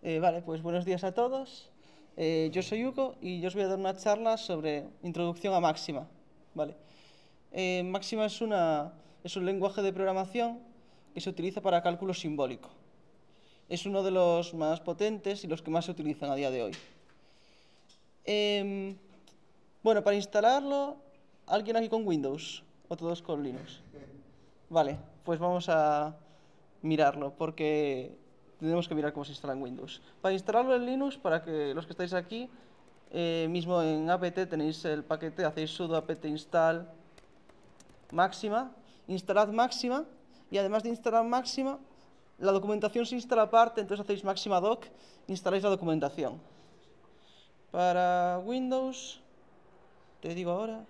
Vale, pues buenos días a todos. Yo soy Hugo y yo os voy a dar una charla sobre introducción a Máxima. Vale. Máxima es un lenguaje de programación que se utiliza para cálculo simbólico. Es uno de los más potentes y los que más se utilizan a día de hoy. Bueno, para instalarlo, ¿alguien aquí con Windows o todos con Linux? Vale, pues vamos a mirarlo porque tenemos que mirar cómo se instala en Windows. Para instalarlo en Linux, para que los que estáis aquí, mismo en apt tenéis el paquete, hacéis sudo apt install máxima, instalad máxima y además de instalar máxima, la documentación se instala aparte, entonces hacéis máxima doc, instaláis la documentación. Para Windows, te digo ahora.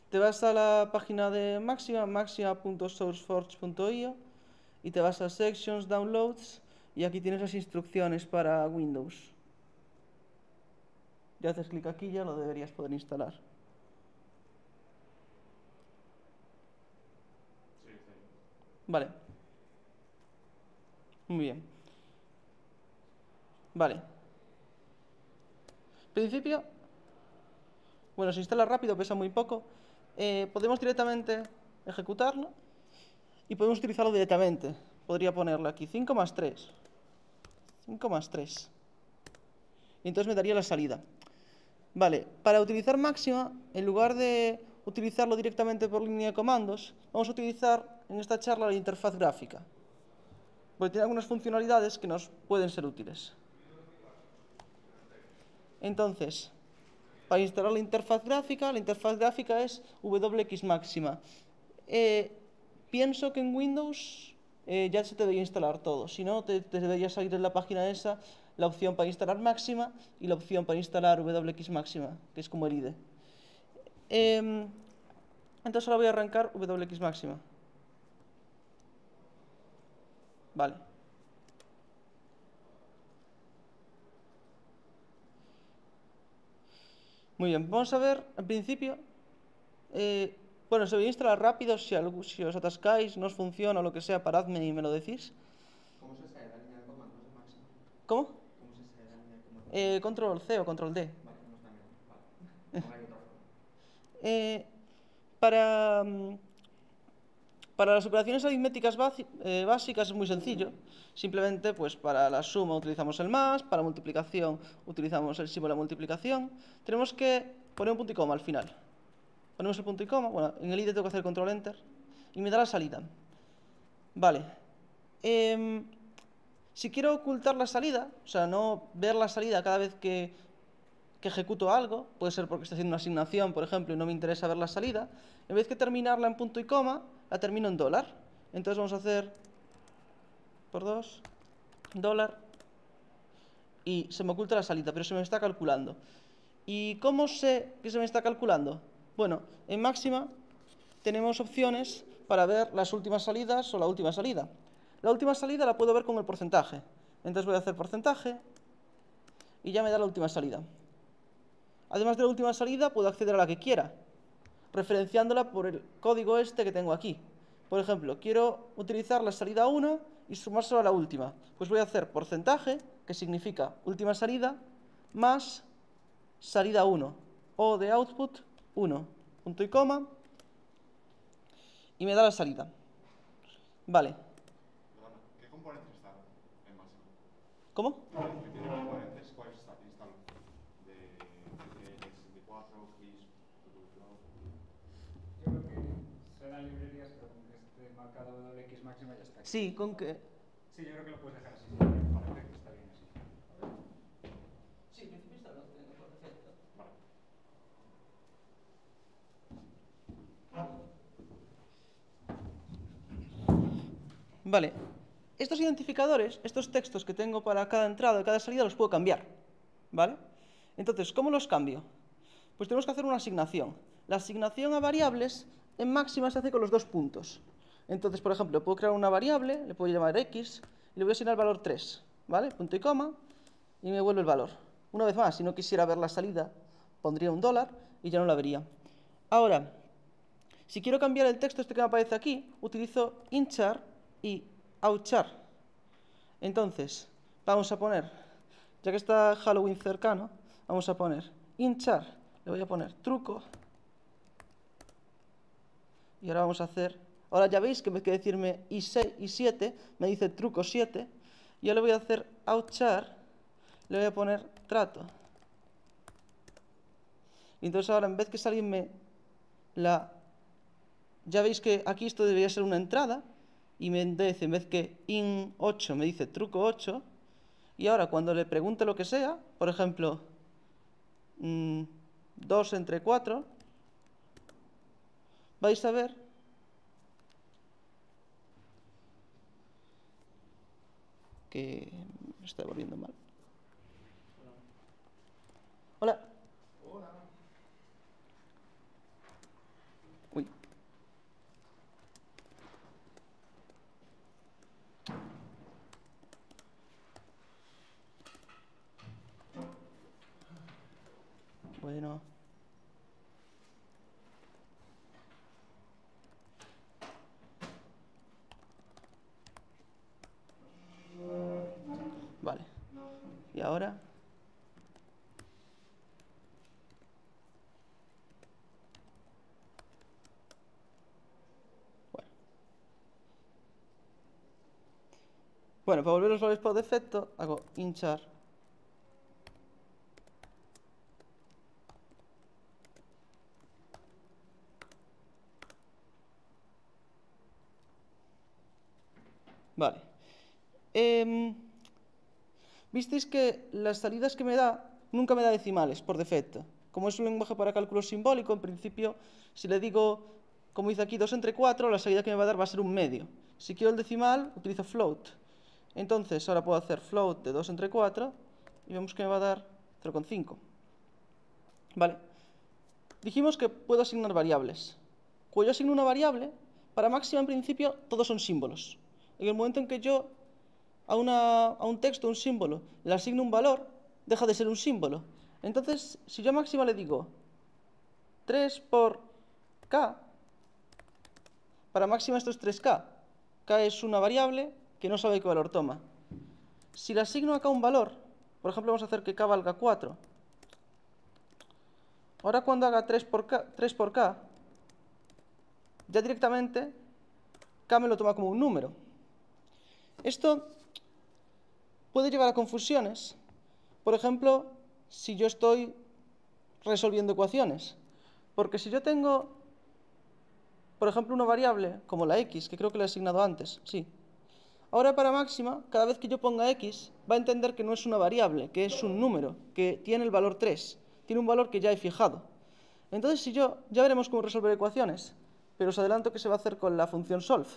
Te vas a la página de Máxima, maxima.sourceforge.io y te vas a Sections, Downloads y aquí tienes las instrucciones para Windows. Ya haces clic aquí y ya lo deberías poder instalar. Vale. Muy bien. Vale. En principio, bueno, se instala rápido, pesa muy poco. Podemos directamente ejecutarlo y podemos utilizarlo directamente. Podría ponerle aquí 5 más 3. 5 más 3. Y entonces me daría la salida. Vale, para utilizar Máxima, en lugar de utilizarlo directamente por línea de comandos, vamos a utilizar en esta charla la interfaz gráfica, porque tiene algunas funcionalidades que nos pueden ser útiles. Entonces, para instalar la interfaz gráfica es WX Máxima. Pienso que en Windows ya se te debería instalar todo, si no, te debería salir en la página esa la opción para instalar Máxima y la opción para instalar WX Máxima, que es como el IDE. Entonces ahora voy a arrancar WX Máxima. Vale. Muy bien, vamos a ver, en principio, bueno, se voy a instalar rápido, si os atascáis, no os funciona o lo que sea, paradme y me lo decís. ¿Cómo se sale la línea de comandos de Máxima? ¿Cómo? ¿Cómo se sale la línea de comandos? Control C o Control D. Vale, no está mirando. Vale. No hay otra forma. Para, para las operaciones aritméticas básicas es muy sencillo. Simplemente, pues para la suma utilizamos el más, para la multiplicación utilizamos el símbolo de multiplicación. Tenemos que poner un punto y coma al final. Ponemos el punto y coma, bueno, en el IDE tengo que hacer control enter y me da la salida. Vale. Si quiero ocultar la salida, o sea, no ver la salida cada vez que ejecuto algo, puede ser porque estoy haciendo una asignación, por ejemplo, y no me interesa ver la salida, en vez de terminarla en punto y coma, la termino en dólar. Entonces vamos a hacer por 2, dólar, y se me oculta la salida, pero se me está calculando. ¿Y cómo sé que se me está calculando? Bueno, en Máxima tenemos opciones para ver las últimas salidas o la última salida. La última salida la puedo ver con el porcentaje. Entonces voy a hacer porcentaje y ya me da la última salida. Además de la última salida, puedo acceder a la que quiera, referenciándola por el código este que tengo aquí. Por ejemplo, quiero utilizar la salida 1 y sumárselo a la última. Pues voy a hacer porcentaje, que significa última salida, más salida 1, o de output 1, punto y coma, y me da la salida. Vale. Perdona, ¿qué componentes están en Máxima? ¿Cómo? ¿Qué tiene componentes? ¿Cuáles instalo? De 64, GIS, TurboFlow. Yo creo que serán librerías, pero con que esté marcado WX Máxima ya está. Sí, con que... Sí, yo creo que lo puedes dejar así. Sí, parece que está bien así. Sí, en principio está perfecto. Vale. Estos identificadores, estos textos que tengo para cada entrada y cada salida, los puedo cambiar. ¿Vale? Entonces, ¿cómo los cambio? Pues tenemos que hacer una asignación. La asignación a variables en Máxima se hace con los dos puntos. Entonces, por ejemplo, puedo crear una variable, le puedo llamar x, y le voy a asignar el valor 3, ¿vale? Punto y coma, y me vuelve el valor. Una vez más, si no quisiera ver la salida, pondría $1 y ya no la vería. Ahora, si quiero cambiar el texto este que me aparece aquí, utilizo inchar y outchar. Entonces, vamos a poner, ya que está Halloween cercano, vamos a poner inchar, le voy a poner truco. Y ahora vamos a hacer, ahora ya veis que en vez de decirme i7, me dice truco 7. Y ahora le voy a hacer outchar, le voy a poner trato. Y entonces ahora en vez que salirme ya veis que aquí esto debería ser una entrada, y en vez que in 8 me dice truco 8, y ahora cuando le pregunte lo que sea, por ejemplo, 2 entre 4, vais a ver que me está volviendo mal. Hola. Hola. Uy. Bueno. Vale. Y ahora. Bueno, para volver los valores por defecto, hago inchar. Vale. Visteis que las salidas que me da, nunca me da decimales por defecto. Como es un lenguaje para cálculo simbólico, en principio, si le digo, como dice aquí, 2 entre 4, la salida que me va a dar va a ser un medio. Si quiero el decimal, utilizo float. Entonces, ahora puedo hacer float de 2 entre 4 y vemos que me va a dar 0,5. Vale. Dijimos que puedo asignar variables. Cuando yo asigno una variable, para máxima en principio todos son símbolos. En el momento en que yo a un texto, un símbolo, le asigno un valor, deja de ser un símbolo. Entonces, si yo a máxima le digo 3 por k, para máxima esto es 3k. K es una variable que no sabe qué valor toma. Si le asigno acá un valor, por ejemplo, vamos a hacer que k valga 4. Ahora cuando haga 3 por k, ya directamente k me lo toma como un número. Esto puede llevar a confusiones. Por ejemplo, si yo estoy resolviendo ecuaciones. Porque si yo tengo, por ejemplo, una variable como la x, que creo que le he asignado antes, sí. Ahora para máxima, cada vez que yo ponga x, va a entender que no es una variable, que es un número, que tiene el valor 3. Tiene un valor que ya he fijado. Entonces, ya veremos cómo resolver ecuaciones, pero os adelanto que se va a hacer con la función solve.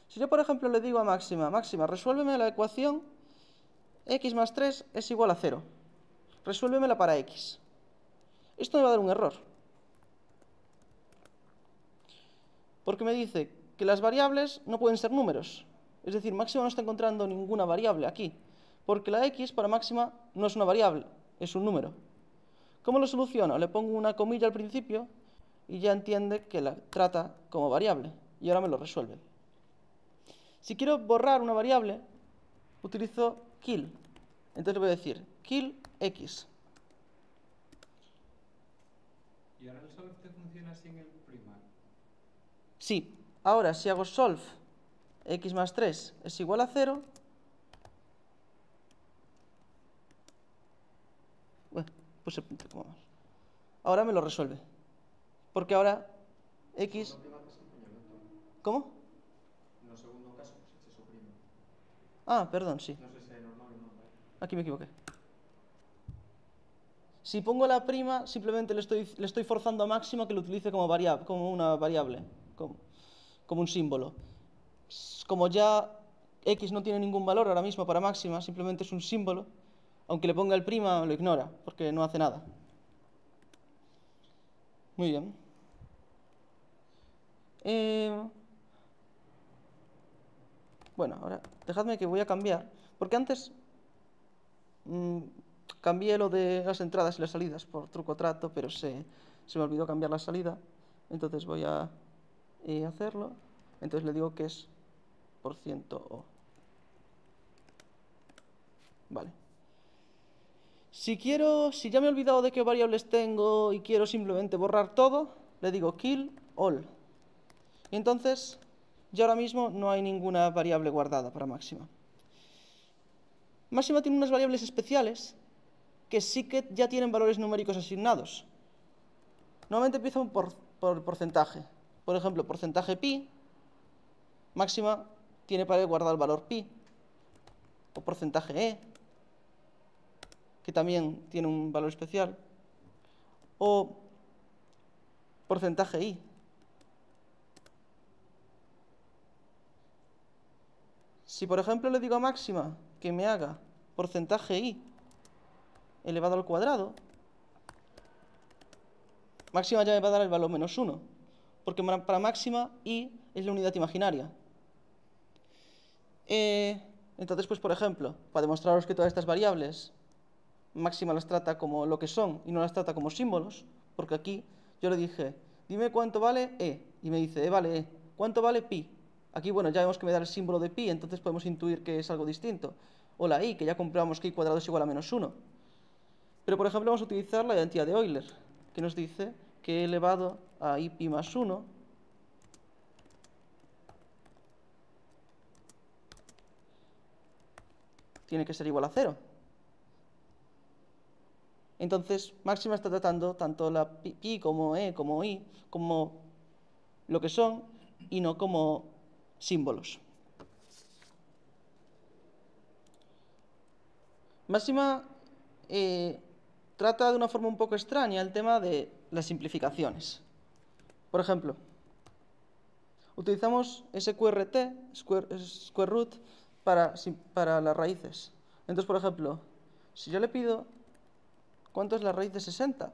Si yo, por ejemplo, le digo a máxima, resuélveme la ecuación x más 3 es igual a 0. Resuélvemela para x. Esto me va a dar un error. Porque me dice que las variables no pueden ser números. Es decir, máxima no está encontrando ninguna variable aquí. Porque la x para máxima no es una variable, es un número. ¿Cómo lo soluciono? Le pongo una comilla al principio y ya entiende que la trata como variable. Y ahora me lo resuelve. Si quiero borrar una variable, utilizo kill. Entonces le voy a decir kill x. ¿Y ahora el solve te funciona sin el prima? Sí. Ahora, si hago solve x más 3 es igual a 0, bueno, puse punto como más. Ahora me lo resuelve. Porque ahora x... ¿Cómo? No segundo caso, pues se suprime. Ah, perdón, sí. No sé si es normal o no, ¿vale? Aquí me equivoqué. Si pongo la prima, simplemente le estoy forzando a máxima que lo utilice como una variable, como un símbolo. Como ya x no tiene ningún valor ahora mismo para máxima, simplemente es un símbolo, aunque le ponga el prima, lo ignora, porque no hace nada. Muy bien. Bueno, ahora dejadme que voy a cambiar, porque antes cambié lo de las entradas y las salidas por truco trato, pero se me olvidó cambiar la salida. Entonces voy a hacerlo. Entonces le digo que es %O. Vale. Si ya me he olvidado de qué variables tengo y quiero simplemente borrar todo, le digo kill all. Y entonces, ya ahora mismo no hay ninguna variable guardada para máxima. Máxima tiene unas variables especiales que sí que ya tienen valores numéricos asignados. Normalmente empiezo por porcentaje. Por ejemplo, porcentaje pi, máxima tiene para guardar el valor pi. O porcentaje e, que también tiene un valor especial. O porcentaje i. Si, por ejemplo, le digo a máxima que me haga porcentaje i elevado al cuadrado, máxima ya me va a dar el valor -1, porque para máxima i es la unidad imaginaria. Entonces, pues, por ejemplo, para demostraros que todas estas variables, máxima las trata como lo que son y no las trata como símbolos, porque aquí yo le dije, dime cuánto vale e, y me dice, vale e. ¿Cuánto vale pi? Aquí, bueno, ya vemos que me da el símbolo de pi, entonces podemos intuir que es algo distinto. O la i, que ya comprobamos que i cuadrado es igual a -1. Pero, por ejemplo, vamos a utilizar la identidad de Euler, que nos dice que e elevado a i pi más 1 tiene que ser igual a 0. Entonces, máxima está tratando tanto la pi como e, como i, como lo que son, y no como símbolos. Máxima trata de una forma un poco extraña el tema de las simplificaciones. Por ejemplo, utilizamos sqrt, square root, para las raíces. Entonces, por ejemplo, si yo le pido ¿cuánto es la raíz de 60?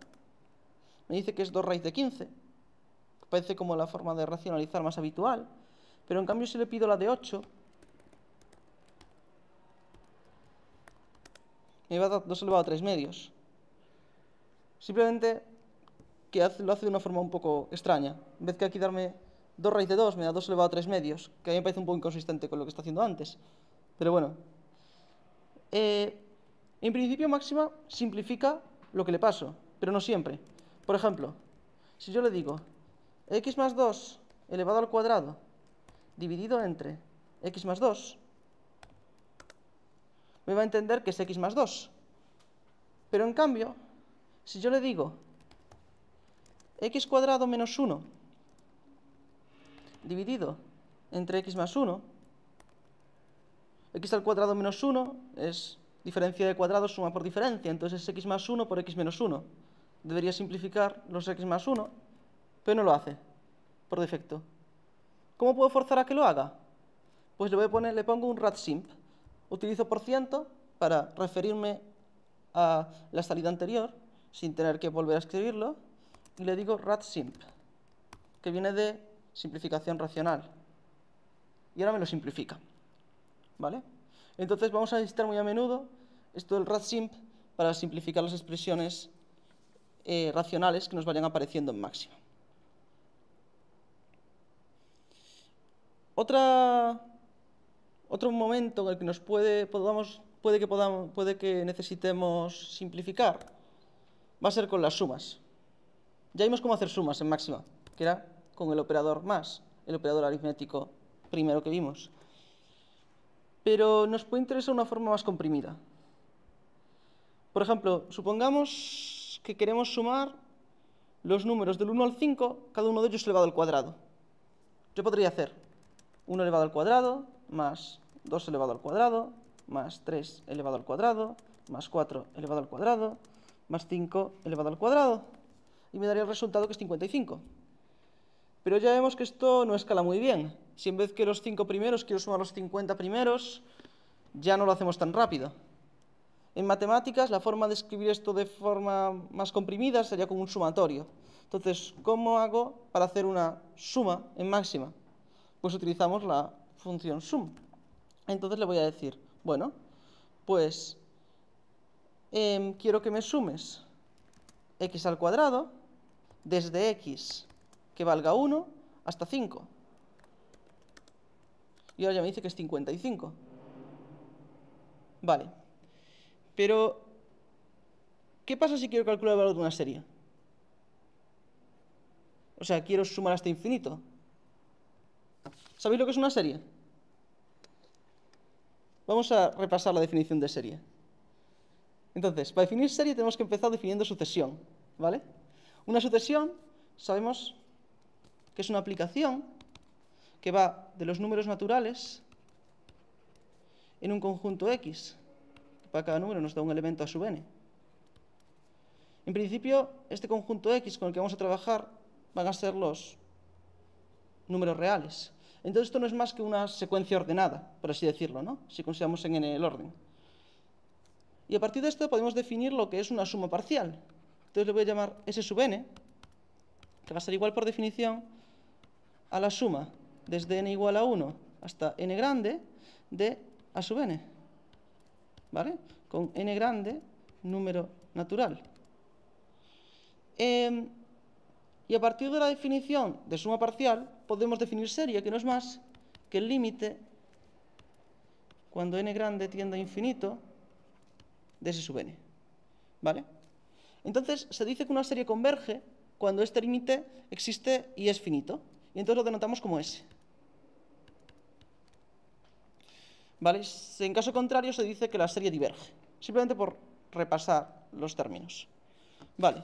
Me dice que es 2 raíz de 15. Parece como la forma de racionalizar más habitual. Pero en cambio, si le pido la de 8, me va a dar 2 elevado a 3 medios. Simplemente que lo hace de una forma un poco extraña. En vez que aquí darme 2 raíz de 2, me da 2 elevado a 3 medios, que a mí me parece un poco inconsistente con lo que está haciendo antes. Pero bueno. En principio, máxima simplifica lo que le paso, pero no siempre. Por ejemplo, si yo le digo x más 2 elevado al cuadrado dividido entre x más 2, me va a entender que es x más 2. Pero en cambio, si yo le digo x cuadrado menos 1 dividido entre x más 1, x al cuadrado menos 1 es diferencia de cuadrados suma por diferencia, entonces es x más 1 por x menos 1. Debería simplificar los x más 1, pero no lo hace, por defecto. ¿Cómo puedo forzar a que lo haga? Pues le pongo un radsimp. Utilizo % para referirme a la salida anterior, sin tener que volver a escribirlo, y le digo radsimp, que viene de simplificación racional. Y ahora me lo simplifica. ¿Vale? Entonces vamos a necesitar muy a menudo esto del radsimp para simplificar las expresiones racionales que nos vayan apareciendo en máxima. Otro momento en el que nos puede que necesitemos simplificar va a ser con las sumas. Ya vimos cómo hacer sumas en máxima, que era con el operador más, el operador aritmético primero que vimos. Pero nos puede interesar una forma más comprimida. Por ejemplo, supongamos que queremos sumar los números del 1 al 5, cada uno de ellos elevado al cuadrado. Yo podría hacer 1 elevado al cuadrado, más 2 elevado al cuadrado, más 3 elevado al cuadrado, más 4 elevado al cuadrado, más 5 elevado al cuadrado. Y me daría el resultado que es 55. Pero ya vemos que esto no escala muy bien. Si en vez que los 5 primeros quiero sumar los 50 primeros, ya no lo hacemos tan rápido. En matemáticas, la forma de escribir esto de forma más comprimida sería con un sumatorio. Entonces, ¿cómo hago para hacer una suma en máxima? Pues utilizamos la función sum. Entonces le voy a decir, bueno, pues quiero que me sumes x al cuadrado desde x que valga 1 hasta 5. Y ahora ya me dice que es 55. Vale. Pero, ¿qué pasa si quiero calcular el valor de una serie? O sea, quiero sumar hasta infinito. ¿Sabéis lo que es una serie? Vamos a repasar la definición de serie. Entonces, para definir serie tenemos que empezar definiendo sucesión, ¿vale? Una sucesión, sabemos que es una aplicación que va de los números naturales en un conjunto X. Para cada número nos da un elemento a sub n. En principio, este conjunto X con el que vamos a trabajar van a ser los números reales. Entonces esto no es más que una secuencia ordenada, por así decirlo, ¿no? Si consideramos en n el orden. Y a partir de esto podemos definir lo que es una suma parcial. Entonces le voy a llamar S sub n, que va a ser igual por definición a la suma desde n igual a 1 hasta n grande de a sub n, ¿vale? Con n grande número natural. Y a partir de la definición de suma parcial podemos definir serie, que no es más que el límite cuando n grande tiende a infinito de S sub n, ¿vale? Entonces se dice que una serie converge cuando este límite existe y es finito, y entonces lo denotamos como S. ¿Vale? En caso contrario se dice que la serie diverge, simplemente por repasar los términos. Vale.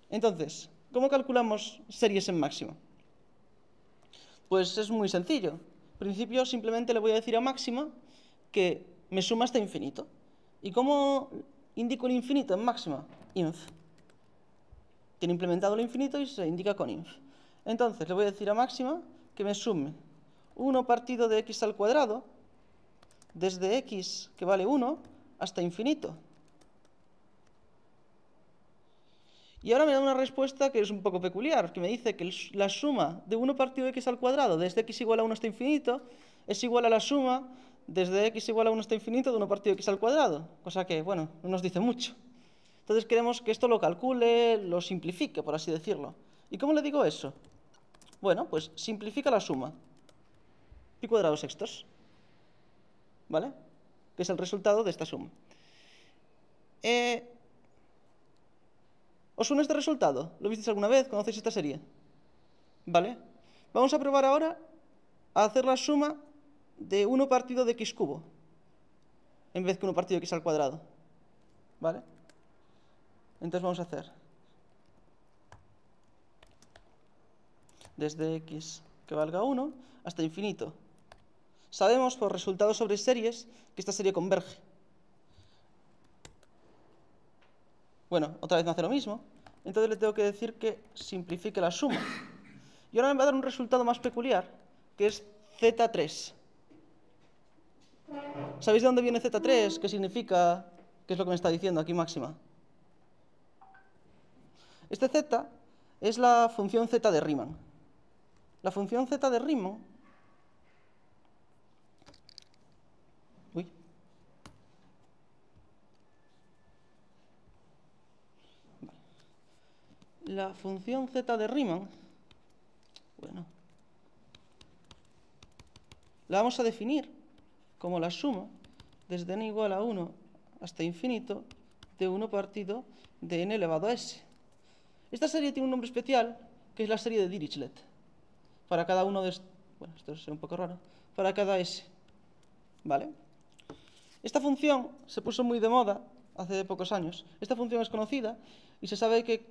Entonces, ¿cómo calculamos series en máxima? Pues es muy sencillo. En principio simplemente le voy a decir a máxima que me suma hasta infinito. ¿Y cómo indico el infinito en máxima? Inf. Tiene implementado el infinito y se indica con inf. Entonces le voy a decir a máxima que me sume 1 partido de x al cuadrado desde x que vale 1 hasta infinito. Y ahora me da una respuesta que es un poco peculiar, que me dice que la suma de 1 partido de x al cuadrado desde x igual a 1 hasta infinito es igual a la suma desde x igual a 1 hasta infinito de 1 partido de x al cuadrado, cosa que, bueno, no nos dice mucho. Entonces queremos que esto lo calcule, lo simplifique, por así decirlo. ¿Y cómo le digo eso? Bueno, pues simplifica la suma. Pi cuadrado sextos, ¿vale? Que es el resultado de esta suma. ¿Os suena este resultado? ¿Lo visteis alguna vez? ¿Conocéis esta serie? ¿Vale? Vamos a probar ahora a hacer la suma de 1 partido de x cubo en vez que 1 partido de x al cuadrado. ¿Vale? Entonces vamos a hacer desde x que valga 1 hasta infinito. Sabemos por resultados sobre series que esta serie converge. Bueno, otra vez me hace lo mismo. Entonces le tengo que decir que simplifique la suma. Y ahora me va a dar un resultado más peculiar, que es Z3. ¿Sabéis de dónde viene Z3? ¿Qué significa? ¿Qué es lo que me está diciendo aquí máxima? Este Z es la función Z de Riemann. La función Z de Riemann... Uy. La función Z de Riemann, bueno, la vamos a definir como la suma desde n igual a 1 hasta infinito de 1 partido de n elevado a s. Esta serie tiene un nombre especial, que es la serie de Dirichlet. Para cada uno de... Bueno, esto es un poco raro. Para cada s. ¿Vale? Esta función se puso muy de moda hace pocos años. Esta función es conocida y se sabe que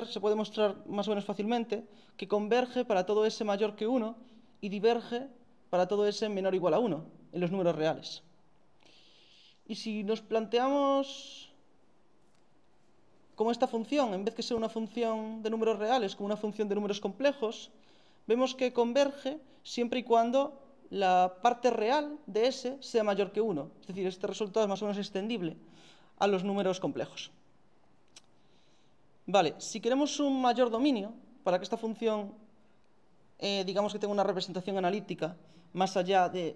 se puede mostrar más o menos fácilmente que converge para todo s mayor que 1 y diverge para todo s menor o igual a 1 en los números reales. Y si nos planteamos como esta función, en vez que ser una función de números reales, como una función de números complejos, vemos que converge siempre y cuando la parte real de S sea mayor que 1. Es decir, este resultado es más o menos extendible a los números complejos. Vale, si queremos un mayor dominio, para que esta función, digamos que tenga una representación analítica más allá de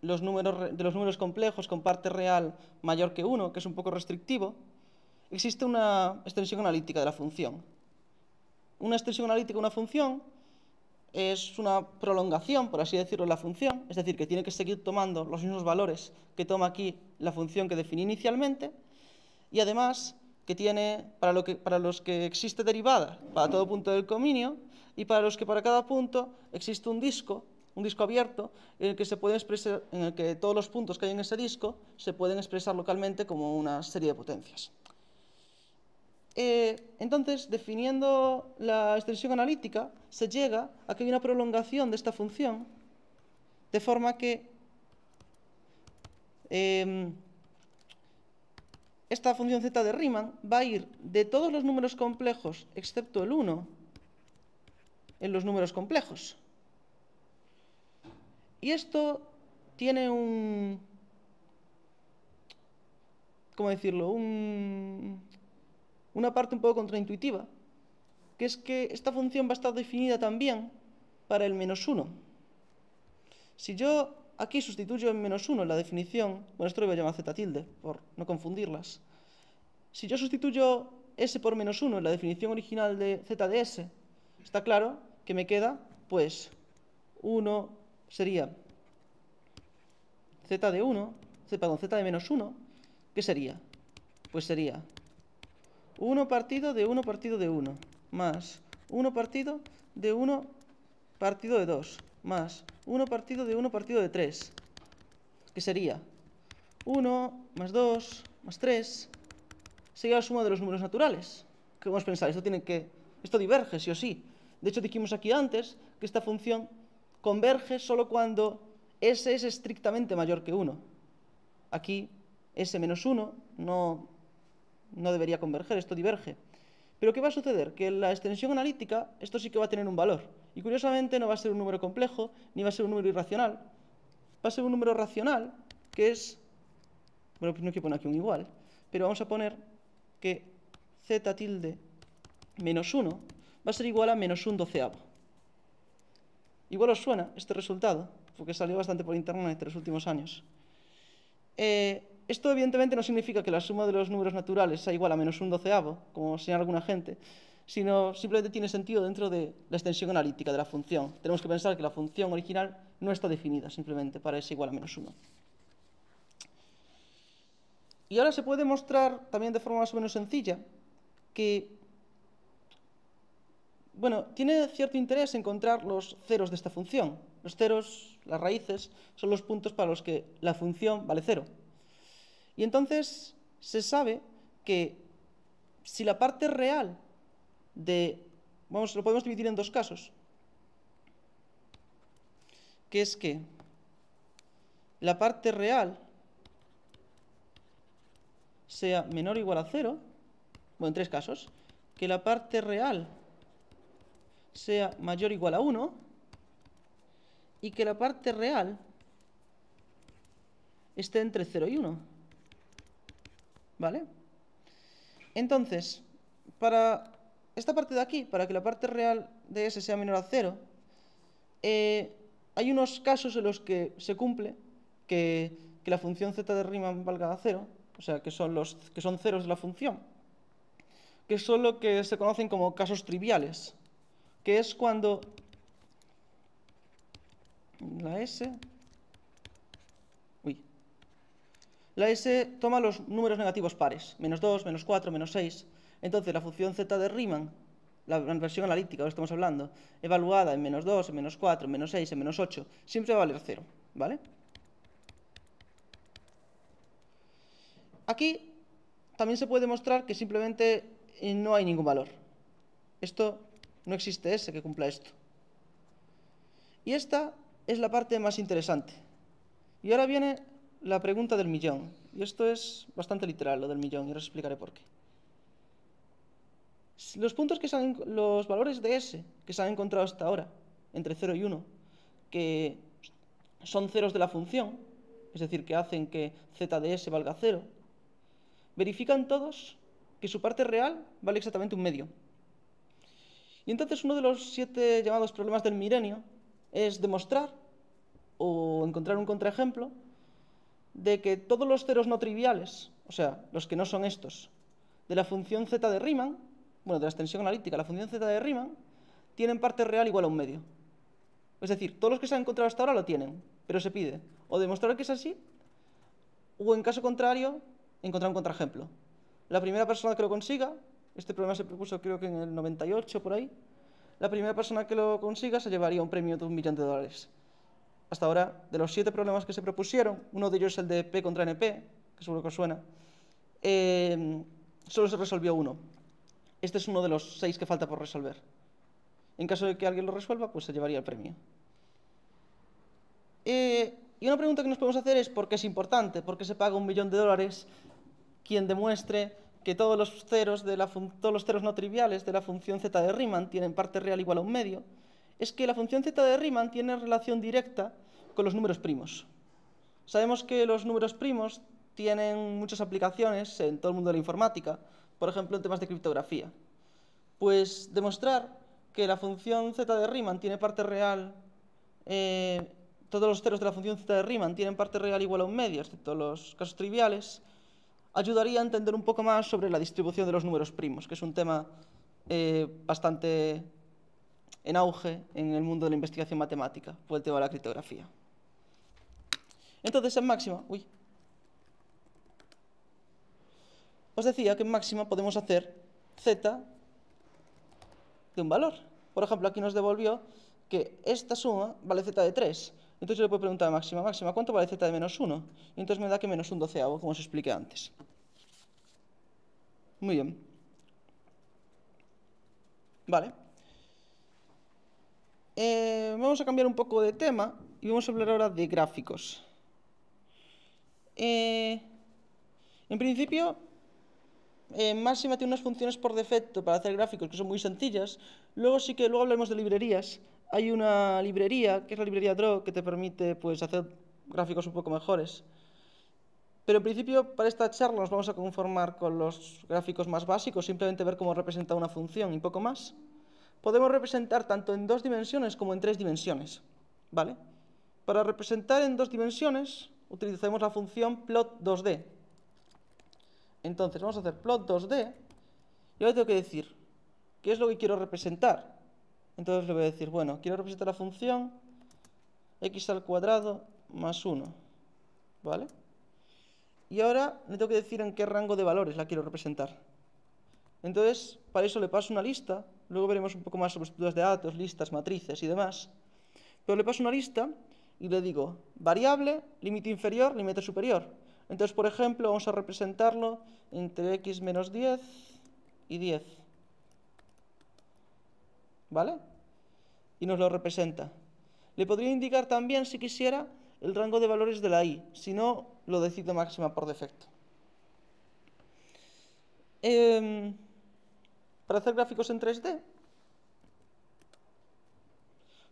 de los números complejos con parte real mayor que 1, que es un poco restrictivo, existe una extensión analítica de la función. Una extensión analítica de una función es una prolongación, por así decirlo, de la función, es decir, que tiene que seguir tomando los mismos valores que toma aquí la función que definí inicialmente, y además que tiene, para los que existe derivada para todo punto del cominio, y para los que para cada punto existe un disco abierto, en el que se puede expresar, en el que todos los puntos que hay en ese disco se pueden expresar localmente como una serie de potencias. Entonces, definiendo la extensión analítica, se llega a que hay una prolongación de esta función, de forma que esta función z de Riemann va a ir de todos los números complejos, excepto el 1, en los números complejos. Y esto tiene ¿cómo decirlo? Una parte un poco contraintuitiva, que es que esta función va a estar definida también para el -1. Si yo aquí sustituyo en -1 en la definición, bueno, esto lo voy a llamar z tilde, por no confundirlas. Si yo sustituyo s por -1 en la definición original de z de s, está claro que me queda, pues, 1 sería z de 1, perdón, z de -1, ¿qué sería? Pues sería 1 partido de 1 partido de 1, más 1 partido de 1 partido de 2, más 1 partido de 1 partido de 3, que sería 1 más 2 más 3, sería la suma de los números naturales. ¿Qué vamos a pensar? Esto diverge, sí o sí. De hecho, dijimos aquí antes que esta función converge solo cuando s es estrictamente mayor que 1. Aquí s menos 1 no debería converger, esto diverge. Pero ¿qué va a suceder? Que en la extensión analítica esto sí que va a tener un valor. Y curiosamente no va a ser un número complejo, ni va a ser un número irracional. Va a ser un número racional, que es... Bueno, pues no hay que poner aquí un igual, pero vamos a poner que z tilde menos 1 va a ser igual a -1/12. Igual os suena este resultado, porque salió bastante por internet en los últimos años. Esto evidentemente no significa que la suma de los números naturales sea igual a -1/12, como señala alguna gente, sino simplemente tiene sentido dentro de la extensión analítica de la función. Tenemos que pensar que la función original no está definida simplemente para s igual a -1. Y ahora se puede mostrar también de forma más o menos sencilla que, bueno, tiene cierto interés encontrar los ceros de esta función. Los ceros, las raíces, son los puntos para los que la función vale 0. Y entonces se sabe que si la parte real lo podemos dividir en dos casos, que es que la parte real sea menor o igual a 0, bueno, en tres casos, que la parte real sea mayor o igual a 1 y que la parte real esté entre 0 y 1. ¿Vale? Entonces, para esta parte de aquí, para que la parte real de S sea menor a 0, hay unos casos en los que se cumple que la función z de Riemann valga 0, o sea, que son ceros de la función, que son lo que se conocen como casos triviales, que es cuando la S toma los números negativos pares, -2, -4, -6. Entonces, la función z de Riemann, la versión analítica, ahora estamos hablando, evaluada en -2, en -4, en -6, en -8, siempre va a valer 0, ¿vale? Aquí también se puede demostrar que simplemente no hay ningún valor. No existe S que cumpla esto. Y esta es la parte más interesante. Y ahora viene la pregunta del millón. Y esto es bastante literal, lo del millón, y ahora os explicaré por qué. Los valores de S que se han encontrado hasta ahora, entre 0 y 1, que son ceros de la función, es decir, que hacen que z de S valga 0, verifican todos que su parte real vale exactamente 1/2. Y entonces uno de los 7 llamados problemas del milenio es demostrar o encontrar un contraejemplo de que todos los ceros no triviales, o sea, los que no son estos, de la función z de Riemann, bueno, de la extensión analítica, la función z de Riemann, tienen parte real igual a 1/2. Es decir, todos los que se han encontrado hasta ahora lo tienen, pero se pide o demostrar que es así, o en caso contrario, encontrar un contraejemplo. La primera persona que lo consiga, este problema se propuso creo que en el 98 por ahí, la primera persona que lo consiga se llevaría un premio de $1.000.000. Hasta ahora, de los 7 problemas que se propusieron, uno de ellos es el de P contra NP, que seguro que os suena, solo se resolvió uno. Este es uno de los 6 que falta por resolver. En caso de que alguien lo resuelva, pues se llevaría el premio. Y una pregunta que nos podemos hacer es ¿por qué es importante? ¿Por qué se paga $1.000.000 quien demuestre que todos los ceros no triviales de la función z de Riemann tienen parte real igual a 1/2? Es que la función z de Riemann tiene relación directa con los números primos. Sabemos que los números primos tienen muchas aplicaciones en todo el mundo de la informática, por ejemplo en temas de criptografía. Pues demostrar que la función z de Riemann tiene parte real, todos los ceros de la función z de Riemann tienen parte real igual a 1/2, excepto los casos triviales, ayudaría a entender un poco más sobre la distribución de los números primos, que es un tema bastante en auge en el mundo de la investigación matemática, por el tema de la criptografía. Entonces, en máxima, os decía que en máxima podemos hacer z de un valor. Por ejemplo, aquí nos devolvió que esta suma vale z de 3. Entonces yo le puedo preguntar a máxima, ¿cuánto vale z de -1? Y entonces me da que -1/12, como os expliqué antes. Muy bien. Vale. Vamos a cambiar un poco de tema y vamos a hablar ahora de gráficos. En principio, máxima tiene unas funciones por defecto para hacer gráficos que son muy sencillas. Luego hablaremos de librerías. Hay una librería, que es la librería Draw, que te permite pues, hacer gráficos un poco mejores. Pero en principio, para esta charla nos vamos a conformar con los gráficos más básicos, simplemente ver cómo representa una función y poco más. Podemos representar tanto en 2 dimensiones como en 3 dimensiones, ¿vale? Para representar en 2 dimensiones, utilizaremos la función plot2D. Entonces, vamos a hacer plot2D, y ahora tengo que decir, ¿qué es lo que quiero representar? Entonces le voy a decir, bueno, quiero representar la función x² más 1, ¿vale? Y ahora le tengo que decir en qué rango de valores la quiero representar. Entonces, para eso le paso una lista, luego veremos un poco más sobre estructuras de datos, listas, matrices y demás. Pero le paso una lista y le digo, variable, límite inferior, límite superior. Entonces, por ejemplo, vamos a representarlo entre x menos 10 y 10. ¿Vale? Y nos lo representa. Le podría indicar también, si quisiera, el rango de valores de la i. Si no, lo decido máxima por defecto. Para hacer gráficos en 3D,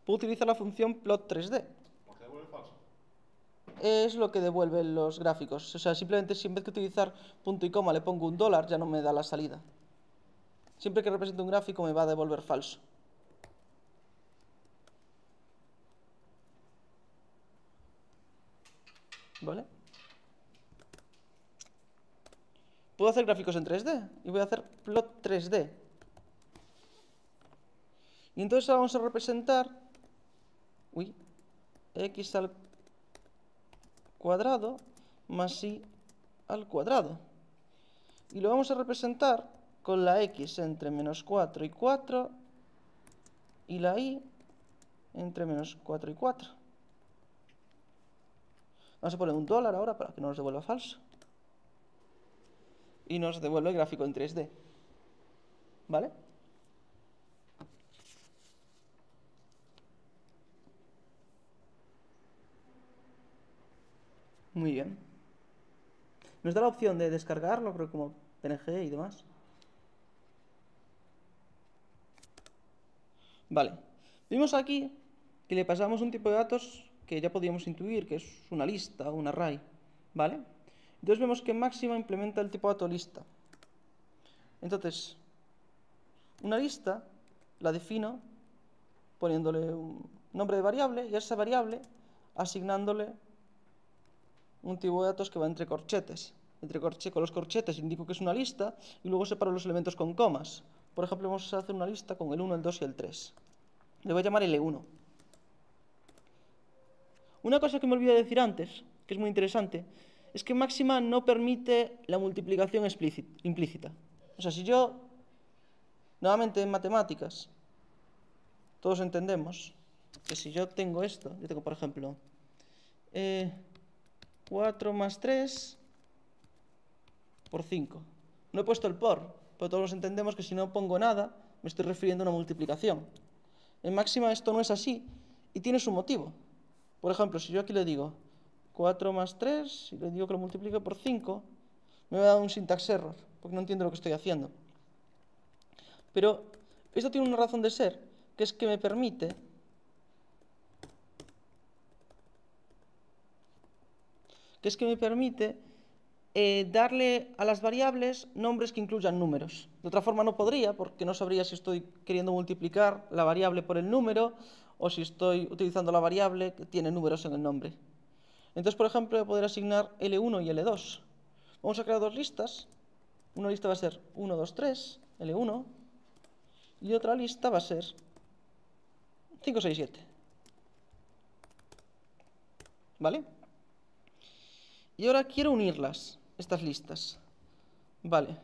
puedo utilizar la función plot3D. ¿Por qué devuelve falso? Es lo que devuelven los gráficos. O sea, simplemente si en vez de utilizar punto y coma le pongo $1, ya no me da la salida. Siempre que represente un gráfico me va a devolver falso. ¿Vale? Puedo hacer gráficos en 3D y voy a hacer plot 3D. Y entonces ahora vamos a representar x² más y al cuadrado. Y lo vamos a representar con la x entre -4 y 4 y la y entre -4 y 4. Vamos a poner $1 ahora para que no nos devuelva falso. Y nos devuelve el gráfico en 3D. ¿Vale? Muy bien. Nos da la opción de descargarlo, pero como PNG y demás. Vale. Vimos aquí que le pasamos un tipo de datos que ya podíamos intuir, que es una lista o un array. ¿Vale? Entonces vemos que máxima implementa el tipo de dato lista. Entonces, una lista la defino poniéndole un nombre de variable y a esa variable asignándole un tipo de datos que va entre corchetes. Con los corchetes indico que es una lista y luego separo los elementos con comas. Por ejemplo, vamos a hacer una lista con el 1, el 2 y el 3. Le voy a llamar L1. Una cosa que me olvidé de decir antes, que es muy interesante, es que máxima no permite la multiplicación implícita. O sea, si yo, nuevamente en matemáticas, todos entendemos que si yo tengo esto, yo tengo, por ejemplo, 4 más 3 por 5. No he puesto el por, pero todos entendemos que si no pongo nada, me estoy refiriendo a una multiplicación. En máxima esto no es así y tiene su motivo. Por ejemplo, si yo aquí le digo 4 más 3 y le digo que lo multiplique por 5, me va a dar un syntax error, porque no entiendo lo que estoy haciendo. Pero esto tiene una razón de ser, que es que me permite darle a las variables nombres que incluyan números. De otra forma no podría, porque no sabría si estoy queriendo multiplicar la variable por el número o si estoy utilizando la variable que tiene números en el nombre. Entonces, por ejemplo, voy a poder asignar L1 y L2. Vamos a crear dos listas. Una lista va a ser 1, 2, 3, L1, y otra lista va a ser 5, 6, 7. ¿Vale? Y ahora quiero unirlas, estas listas. Vale.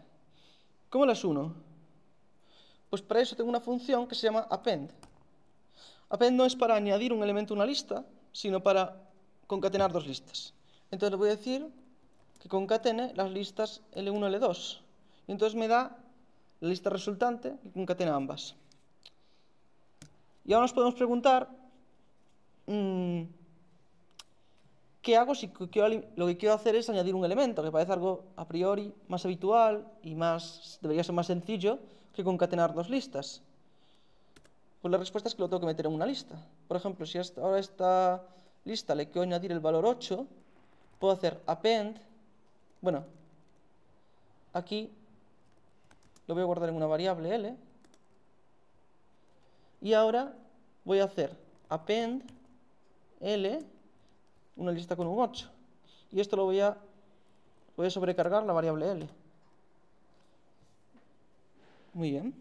¿Cómo las uno? Pues para eso tengo una función que se llama append. Append no es para añadir un elemento a una lista, sino para concatenar dos listas. Entonces le voy a decir que concatene las listas L1 y L2. Y entonces me da la lista resultante que concatena ambas. Y ahora nos podemos preguntar ¿qué hago si lo que quiero hacer es añadir un elemento? Que parece algo a priori más habitual y debería ser más sencillo que concatenar dos listas. Pues la respuesta es que lo tengo que meter en una lista. Por ejemplo, si ahora a esta lista le quiero añadir el valor 8, puedo hacer append. Bueno, aquí lo voy a guardar en una variable L. Y ahora voy a hacer append L, una lista con un 8. Y esto voy a sobrecargar la variable L. Muy bien.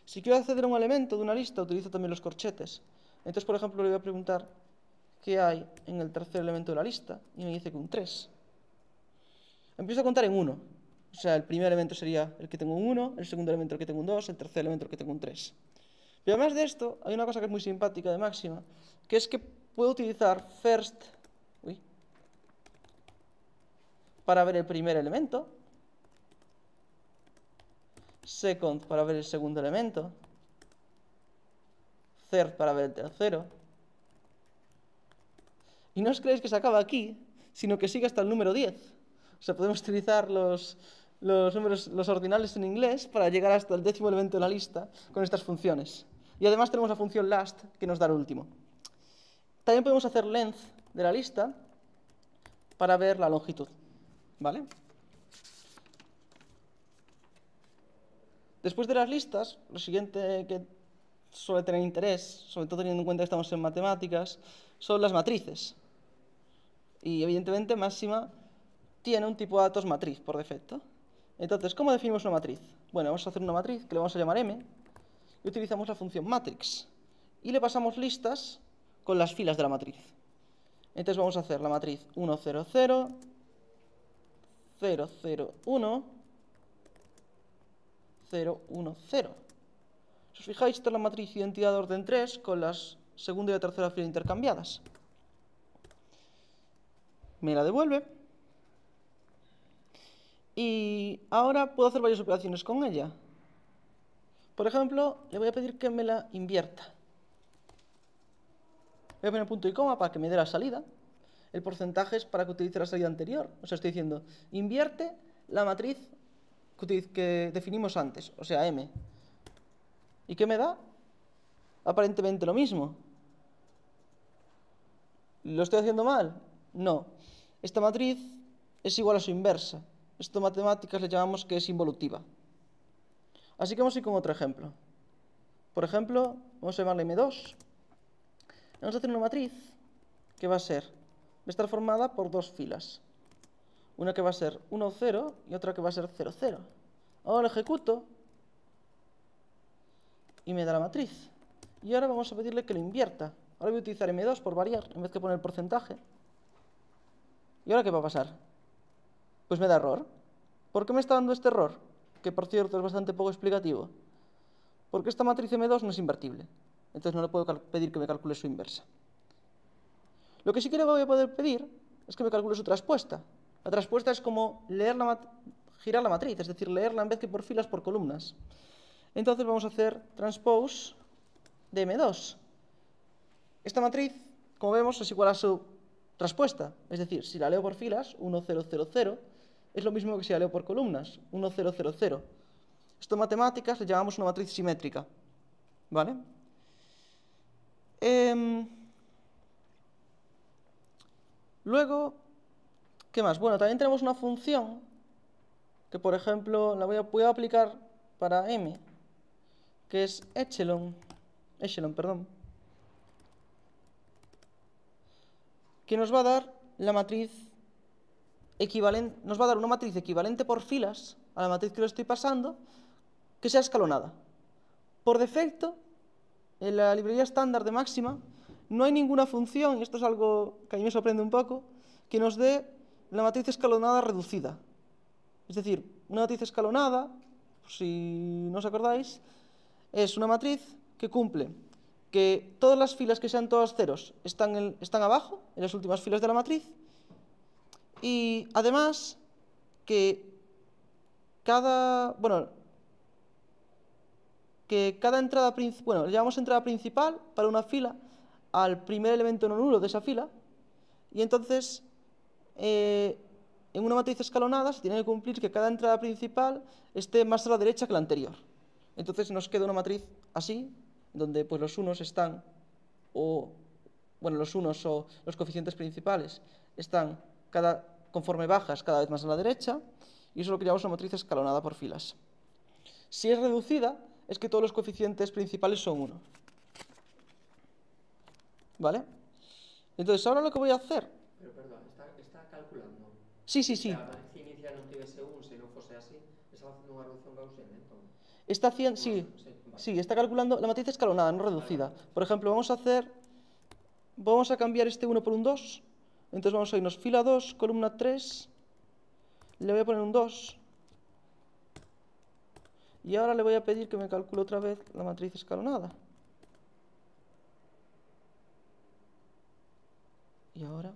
Si quiero acceder a un elemento de una lista, utilizo también los corchetes. Entonces, por ejemplo, le voy a preguntar qué hay en el tercer elemento de la lista, y me dice que un 3. Empiezo a contar en 1. O sea, el primer elemento sería el que tengo un 1, el segundo elemento el que tengo un 2, el tercer elemento el que tengo un 3. Pero además de esto, hay una cosa que es muy simpática de máxima, que es que puedo utilizar first para ver el primer elemento, second para ver el segundo elemento, third para ver el tercero. Y no os creéis que se acaba aquí, sino que sigue hasta el número 10. O sea, podemos utilizar los ordinales en inglés para llegar hasta el 10º elemento de la lista con estas funciones. Y además tenemos la función last, que nos da el último. También podemos hacer length de la lista para ver la longitud. ¿Vale? Después de las listas, lo siguiente que suele tener interés, sobre todo teniendo en cuenta que estamos en matemáticas, son las matrices. Y evidentemente máxima tiene un tipo de datos matriz por defecto. Entonces, ¿cómo definimos una matriz? Bueno, vamos a hacer una matriz que le vamos a llamar M y utilizamos la función matrix. Y le pasamos listas con las filas de la matriz. Entonces vamos a hacer la matriz 1, 0, 0, 0, 0, 1, 0, 1, 0. Si os fijáis, esta es la matriz identidad de orden 3 con las segunda y la tercera fila intercambiadas. Me la devuelve. Y ahora puedo hacer varias operaciones con ella. Por ejemplo, le voy a pedir que me la invierta. Voy a poner punto y coma para que me dé la salida. El porcentaje es para que utilice la salida anterior. O sea, estoy diciendo, invierte la matriz que definimos antes, o sea, M. ¿Y qué me da? Aparentemente lo mismo. ¿Lo estoy haciendo mal? No. Esta matriz es igual a su inversa. Esto en matemáticas le llamamos que es involutiva. Así que vamos a ir con otro ejemplo. Por ejemplo, vamos a llamarle M2. Vamos a hacer una matriz que va a estar formada por dos filas. Una que va a ser 1, 0 y otra que va a ser 0, 0. Ahora ejecuto y me da la matriz. Y ahora vamos a pedirle que lo invierta. Ahora voy a utilizar M2 por variar, en vez de poner el porcentaje. ¿Y ahora qué va a pasar? Pues me da error. ¿Por qué me está dando este error? Que por cierto es bastante poco explicativo. Porque esta matriz M2 no es invertible. Entonces no le puedo pedir que me calcule su inversa. Lo que sí que le voy a poder pedir es que me calcule su traspuesta. La traspuesta es como girar la matriz, es decir, leerla en vez que por filas, por columnas. Entonces vamos a hacer transpose de M2. Esta matriz, como vemos, es igual a su traspuesta. Es decir, si la leo por filas, 1, 0, 0, 0, es lo mismo que si la leo por columnas, 1, 0, 0, 0. Esto en matemáticas le llamamos una matriz simétrica. ¿Vale? Luego, ¿qué más? Bueno, también tenemos una función que, por ejemplo, la voy a aplicar para m, que es echelon, que nos va a dar la matriz equivalente, nos va a dar una matriz equivalente por filas a la matriz que le estoy pasando, que sea escalonada. Por defecto, en la librería estándar de máxima, no hay ninguna función, y esto es algo que a mí me sorprende un poco, que nos dé la matriz escalonada reducida. Es decir, una matriz escalonada, si no os acordáis, es una matriz que cumple que todas las filas que sean todas ceros están abajo, en las últimas filas de la matriz, y además que cada entrada principal, le llamamos entrada principal para una fila al primer elemento no nulo de esa fila, y entonces en una matriz escalonada se tiene que cumplir que cada entrada principal esté más a la derecha que la anterior. Entonces nos queda una matriz así, donde pues los unos están, los unos o los coeficientes principales están conforme bajas cada vez más a la derecha, y eso es lo que llamamos una matriz escalonada por filas. Si es reducida, es que todos los coeficientes principales son 1. ¿Vale? Entonces, ahora lo que voy a hacer... Pero, perdón, ¿está calculando? Sí. Si la matriz inicial no tuviese 1, si no fuese así, ¿está haciendo una reducción gaussiana, entonces? Está haciendo... Sí, está calculando la matriz escalonada, no reducida. Por ejemplo, vamos a cambiar este 1 por un 2. Entonces vamos a irnos fila 2, columna 3. Le voy a poner un 2. Y ahora le voy a pedir que me calcule otra vez la matriz escalonada. Y ahora...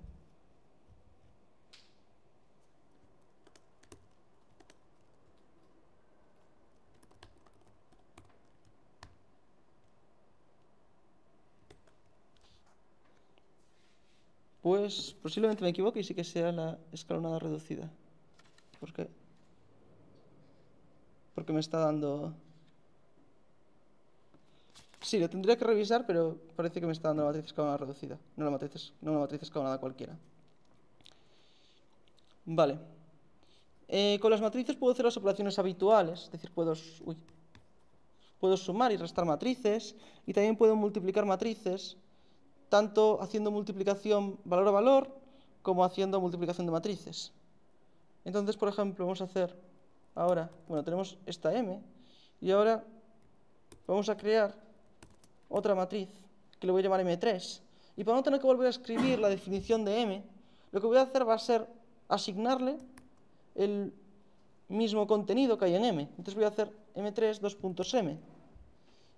Pues posiblemente me equivoque y sí que sea la escalonada reducida. ¿Por qué? Porque me está dando... Sí, lo tendría que revisar, pero parece que me está dando la matriz escalonada reducida, no una matriz escalonada cualquiera. Vale. Con las matrices puedo hacer las operaciones habituales, es decir, puedo sumar y restar matrices, y también puedo multiplicar matrices, tanto haciendo multiplicación valor a valor, como haciendo multiplicación de matrices. Entonces, por ejemplo, vamos a hacer ahora, tenemos esta M, y ahora vamos a crear otra matriz, que le voy a llamar M3. Y para no tener que volver a escribir la definición de M, lo que voy a hacer va a ser asignarle el mismo contenido que hay en M. Entonces voy a hacer M3 2.m.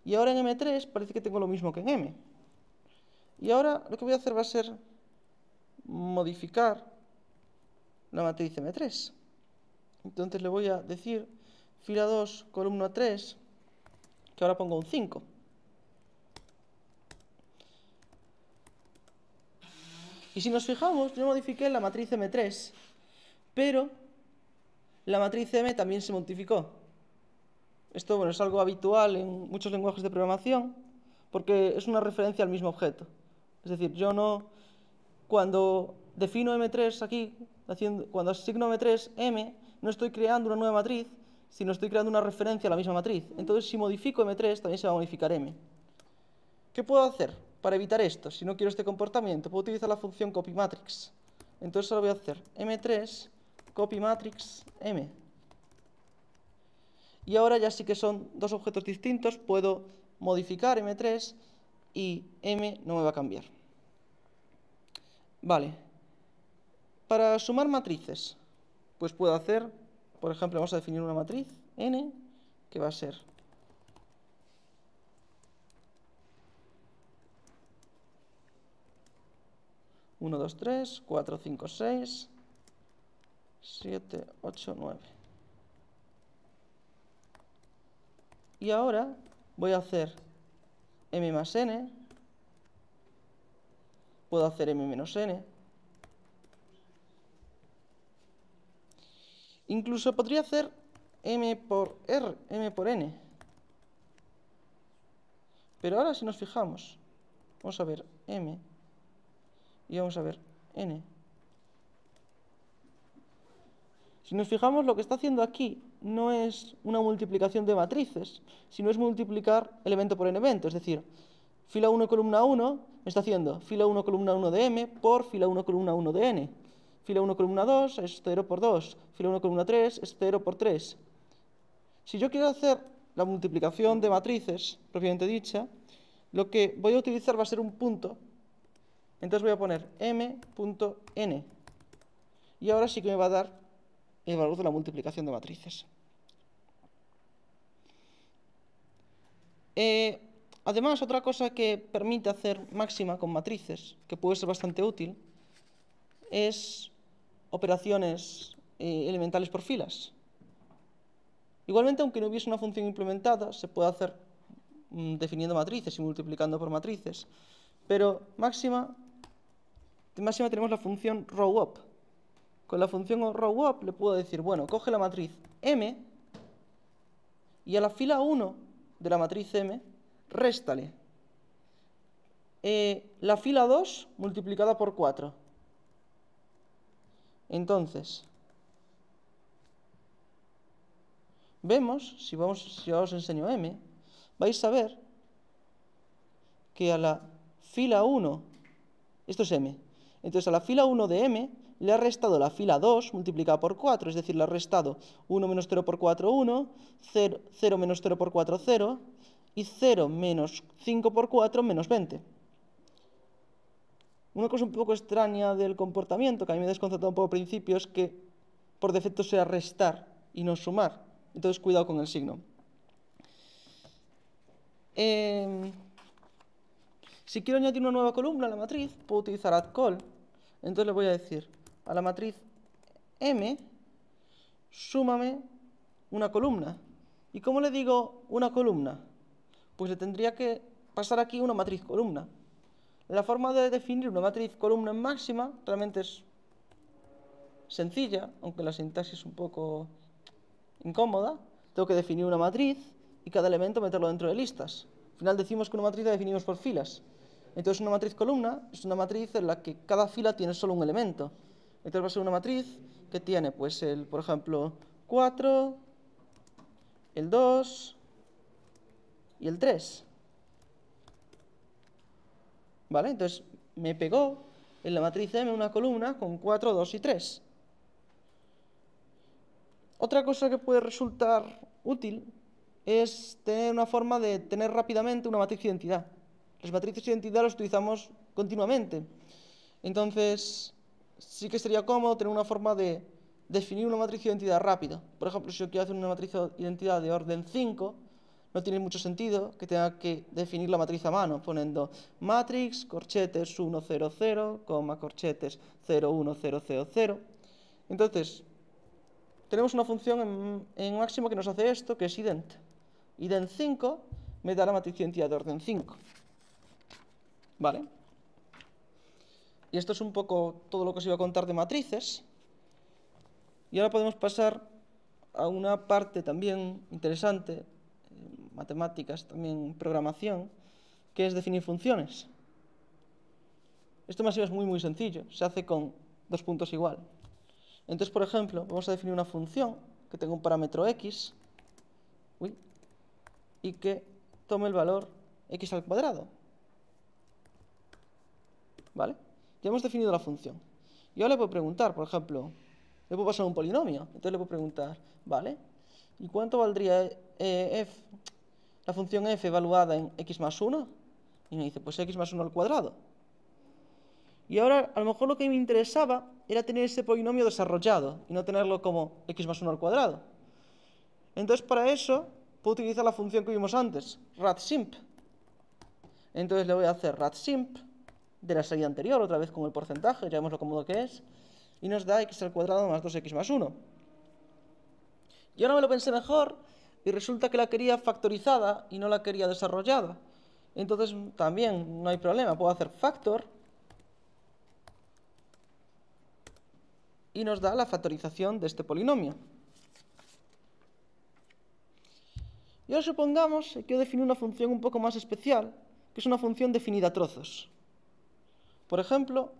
Y ahora en M3 parece que tengo lo mismo que en M. Y ahora lo que voy a hacer va a ser modificar la matriz M3. Entonces le voy a decir fila 2, columna 3, que ahora pongo un 5. Y si nos fijamos, yo modifiqué la matriz M3, pero la matriz M también se modificó. Esto es algo habitual en muchos lenguajes de programación, porque es una referencia al mismo objeto. Es decir, cuando defino M3 aquí, cuando asigno M3 M, no estoy creando una nueva matriz, sino estoy creando una referencia a la misma matriz. Entonces, si modifico M3, también se va a modificar M. ¿Qué puedo hacer? para evitar esto, si no quiero este comportamiento, puedo utilizar la función copyMatrix. Entonces solo voy a hacer m3 copyMatrix m. Y ahora ya sí que son dos objetos distintos, puedo modificar m3 y m no me va a cambiar. Vale. Para sumar matrices, pues puedo hacer, por ejemplo, vamos a definir una matriz n, que va a ser 1, 2, 3, 4, 5, 6, 7, 8, 9. Y ahora voy a hacer m más n, puedo hacer m menos n. Incluso podría hacer m por r, m por n. Pero ahora si nos fijamos, vamos a ver m y vamos a ver n. Si nos fijamos, lo que está haciendo aquí no es una multiplicación de matrices, sino es multiplicar elemento por elemento. Es decir, fila 1, columna 1, me está haciendo fila 1, columna 1 de m por fila 1, columna 1 de n. Fila 1, columna 2 es 0 por 2. Fila 1, columna 3 es 0 por 3. Si yo quiero hacer la multiplicación de matrices, propiamente dicha, lo que voy a utilizar va a ser un punto. Entonces voy a poner m.n. Y ahora sí que me va a dar el valor de la multiplicación de matrices. Además, otra cosa que permite hacer máxima con matrices, que puede ser bastante útil, es operaciones elementales por filas. Igualmente, aunque no hubiese una función implementada, se puede hacer definiendo matrices y multiplicando por matrices. Pero de máxima tenemos la función rowup. Con la función rowup le puedo decir, bueno, coge la matriz m y a la fila 1 de la matriz m, réstale la fila 2 multiplicada por 4. Entonces, vemos, si os enseño m, vais a ver que a la fila 1, esto es m, entonces a la fila 1 de m le ha restado la fila 2 multiplicada por 4, es decir, le ha restado 1 menos 0 por 4, 1, 0 menos 0 por 4, 0, y 0 menos 5 por 4, menos 20. Una cosa un poco extraña del comportamiento, que a mí me desconcertó un poco al principio, es que por defecto sea restar y no sumar. Entonces, cuidado con el signo. Si quiero añadir una nueva columna a la matriz, puedo utilizar addCall. Entonces le voy a decir a la matriz m, súmame una columna. ¿Y cómo le digo una columna? Pues le tendría que pasar aquí una matriz columna. La forma de definir una matriz columna en máxima realmente es sencilla, aunque la sintaxis es un poco incómoda. Tengo que definir una matriz y cada elemento meterlo dentro de listas. Al final decimos que una matriz la definimos por filas. Entonces una matriz columna es una matriz en la que cada fila tiene solo un elemento. Entonces va a ser una matriz que tiene, pues, por ejemplo, 4, el 2 y el 3. ¿Vale? Entonces me pegó en la matriz M una columna con 4, 2 y 3. Otra cosa que puede resultar útil es tener una forma de tener rápidamente una matriz de identidad. Las matrices de identidad las utilizamos continuamente. Entonces, sí que sería cómodo tener una forma de definir una matriz de identidad rápida. Por ejemplo, si yo quiero hacer una matriz de identidad de orden 5, no tiene mucho sentido que tenga que definir la matriz a mano, poniendo matrix, corchetes 1, 0, 0, corchetes 0, 1, 0, 0, 0. Entonces, tenemos una función en máximo que nos hace esto, que es ident. Ident5 me da la matriz de identidad de orden 5. ¿Vale? Y esto es un poco todo lo que os iba a contar de matrices. Y ahora podemos pasar a una parte también interesante, matemáticas, también programación, que es definir funciones. Esto más o menos es muy, muy sencillo. Se hace con dos puntos igual. Entonces, por ejemplo, vamos a definir una función que tenga un parámetro x y que tome el valor x al cuadrado. ¿Vale? Ya hemos definido la función. Y ahora le puedo preguntar, por ejemplo, le puedo pasar un polinomio. Entonces le puedo preguntar, ¿vale? ¿Y cuánto valdría la función f evaluada en x más 1? Y me dice, pues x más 1 al cuadrado. Y ahora, a lo mejor lo que me interesaba era tener ese polinomio desarrollado y no tenerlo como x más 1 al cuadrado. Entonces, para eso, puedo utilizar la función que vimos antes, radsimp. Entonces le voy a hacer radsimp de la salida anterior, otra vez con el porcentaje, ya vemos lo cómodo que es, y nos da x al cuadrado más 2x más 1. Y ahora me lo pensé mejor, y resulta que la quería factorizada y no la quería desarrollada. Entonces también no hay problema, puedo hacer factor y nos da la factorización de este polinomio. Y ahora supongamos que quiero definir una función un poco más especial, que es una función definida a trozos. Por ejemplo,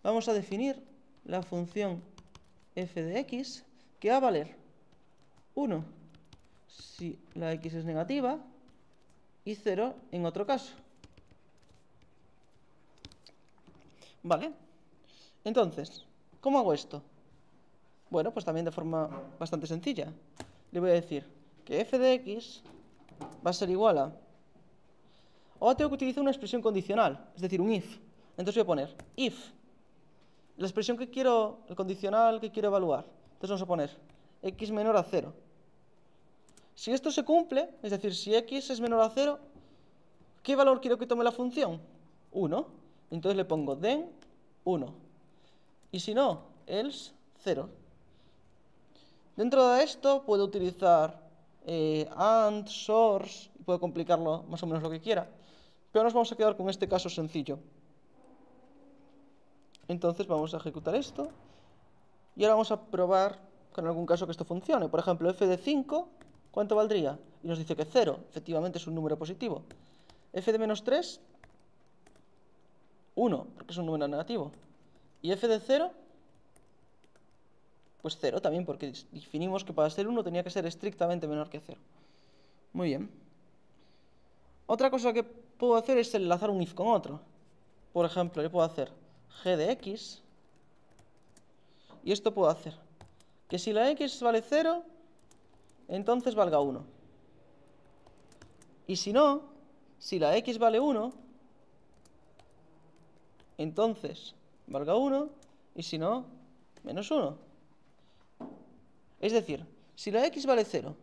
vamos a definir la función f de x, que va a valer 1 si la x es negativa y 0 en otro caso. ¿Vale? Entonces, ¿cómo hago esto? Bueno, pues también de forma bastante sencilla. Le voy a decir que f de x va a ser igual a... Ahora tengo que utilizar una expresión condicional, es decir, un if. Entonces voy a poner if, la expresión que quiero, el condicional que quiero evaluar. Entonces vamos a poner x menor a 0. Si esto se cumple, es decir, si x es menor a 0, ¿qué valor quiero que tome la función? 1. Entonces le pongo then 1. Y si no, else 0. Dentro de esto puedo utilizar and, source, y puedo complicarlo más o menos lo que quiera. Pero nos vamos a quedar con este caso sencillo. Entonces vamos a ejecutar esto. Y ahora vamos a probar con algún caso que esto funcione. Por ejemplo, f de 5, ¿cuánto valdría? Y nos dice que 0. Efectivamente es un número positivo. F de menos 3, 1, porque es un número negativo. Y f de 0, pues 0 también, porque definimos que para ser 1 tenía que ser estrictamente menor que 0. Muy bien. Otra cosa que puedo hacer es enlazar un if con otro. Por ejemplo, yo puedo hacer g de x, y esto puedo hacer que si la x vale 0, entonces valga 1. Y si no, si la x vale 1, entonces valga 1, y si no, menos 1. Es decir, si la x vale 0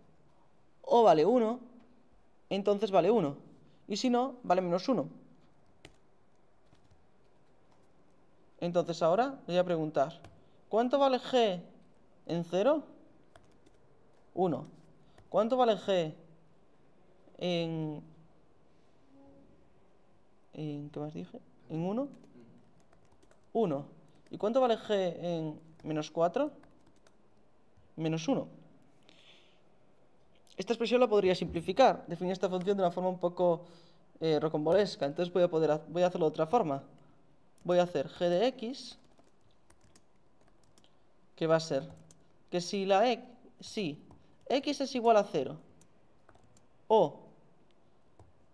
o vale 1, entonces vale 1, y si no, vale menos 1. Entonces ahora le voy a preguntar, ¿cuánto vale g en 0? 1. ¿Cuánto vale g en ¿qué más dije? ¿En 1? 1. ¿Y cuánto vale g en menos 4? Menos 1. Esta expresión la podría simplificar, definir esta función de una forma un poco rocambolesca. Entonces voy a hacerlo de otra forma. Voy a hacer g de x, que va a ser que si x es igual a 0 o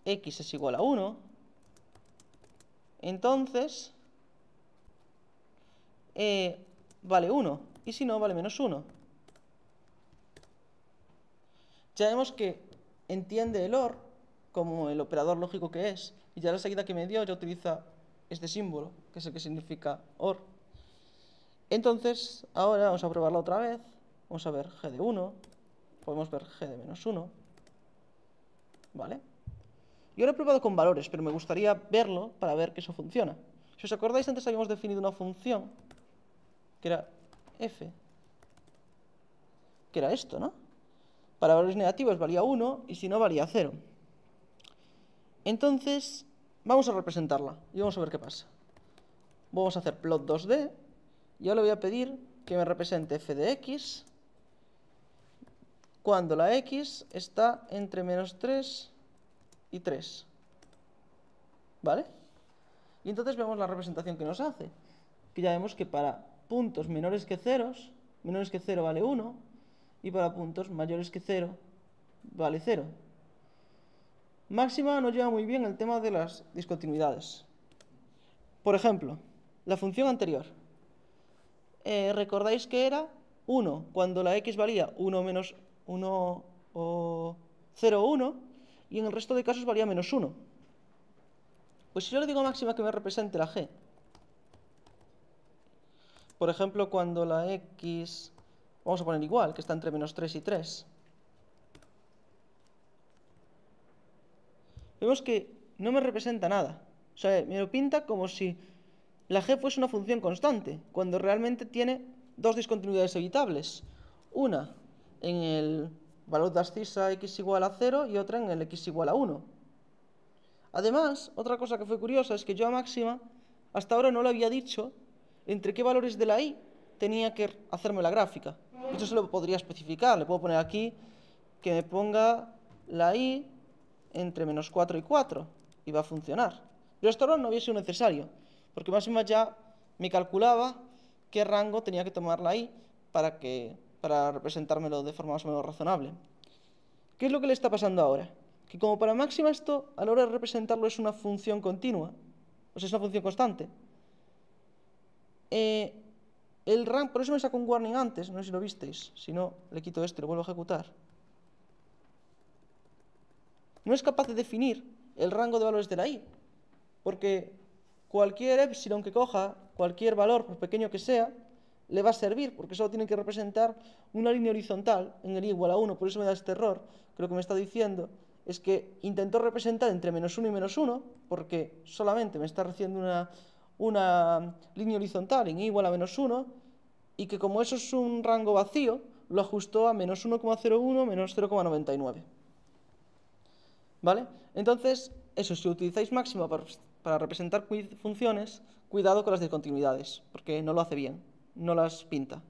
x es igual a 1, entonces vale 1, y si no, vale menos 1. Ya vemos que entiende el OR como el operador lógico que es, y ya la salida que me dio ya utiliza este símbolo, que es el que significa OR. Entonces, ahora vamos a probarlo otra vez. Vamos a ver g de 1, podemos ver g de menos 1, ¿vale? Yo lo he probado con valores, pero me gustaría verlo para ver que eso funciona. Si os acordáis, antes habíamos definido una función que era f, que era esto, ¿no? Para valores negativos valía 1 y si no valía 0. Entonces, vamos a representarla y vamos a ver qué pasa. Vamos a hacer plot 2D y ahora le voy a pedir que me represente f de x cuando la x está entre menos 3 y 3. ¿Vale? Y entonces vemos la representación que nos hace. Que ya vemos que para puntos menores que 0 vale 1 y para puntos mayores que 0 vale 0. Máxima no lleva muy bien el tema de las discontinuidades. Por ejemplo, la función anterior. ¿Recordáis que era 1 cuando la x valía 1 menos 1 o 0 o 1 y en el resto de casos valía menos 1? Pues si yo le digo a máxima que me represente la g, por ejemplo, cuando la x, vamos a poner igual, que está entre menos 3 y 3, vemos que no me representa nada. O sea, me lo pinta como si la g fuese una función constante, cuando realmente tiene dos discontinuidades evitables. Una en el valor de abscisa x igual a 0 y otra en el x igual a 1. Además, otra cosa que fue curiosa es que yo a máxima hasta ahora no le había dicho entre qué valores de la y tenía que hacerme la gráfica. Esto se lo podría especificar, le puedo poner aquí que me ponga la y entre menos 4 y 4 y va a funcionar. Pero hasta ahora no había sido necesario, porque máxima ya me calculaba qué rango tenía que tomar la y para representármelo de forma más o menos razonable. ¿Qué es lo que le está pasando ahora? Que como para máxima esto, a la hora de representarlo es una función continua, o sea, es una función constante. El rango, por eso me saco un warning antes, no sé si lo visteis, si no, le quito esto y lo vuelvo a ejecutar. No es capaz de definir el rango de valores de la y, porque cualquier epsilon que coja, cualquier valor, por pequeño que sea, le va a servir, porque solo tiene que representar una línea horizontal en el y igual a 1, por eso me da este error, que lo que me está diciendo es que intentó representar entre menos 1 y menos 1, porque solamente me está recibiendo una línea horizontal en y igual a menos 1, y que como eso es un rango vacío, lo ajustó a menos 1,01, menos 0,99. ¿Vale? Entonces, eso, si utilizáis máxima para representar funciones, cuidado con las discontinuidades, porque no lo hace bien, no las pinta.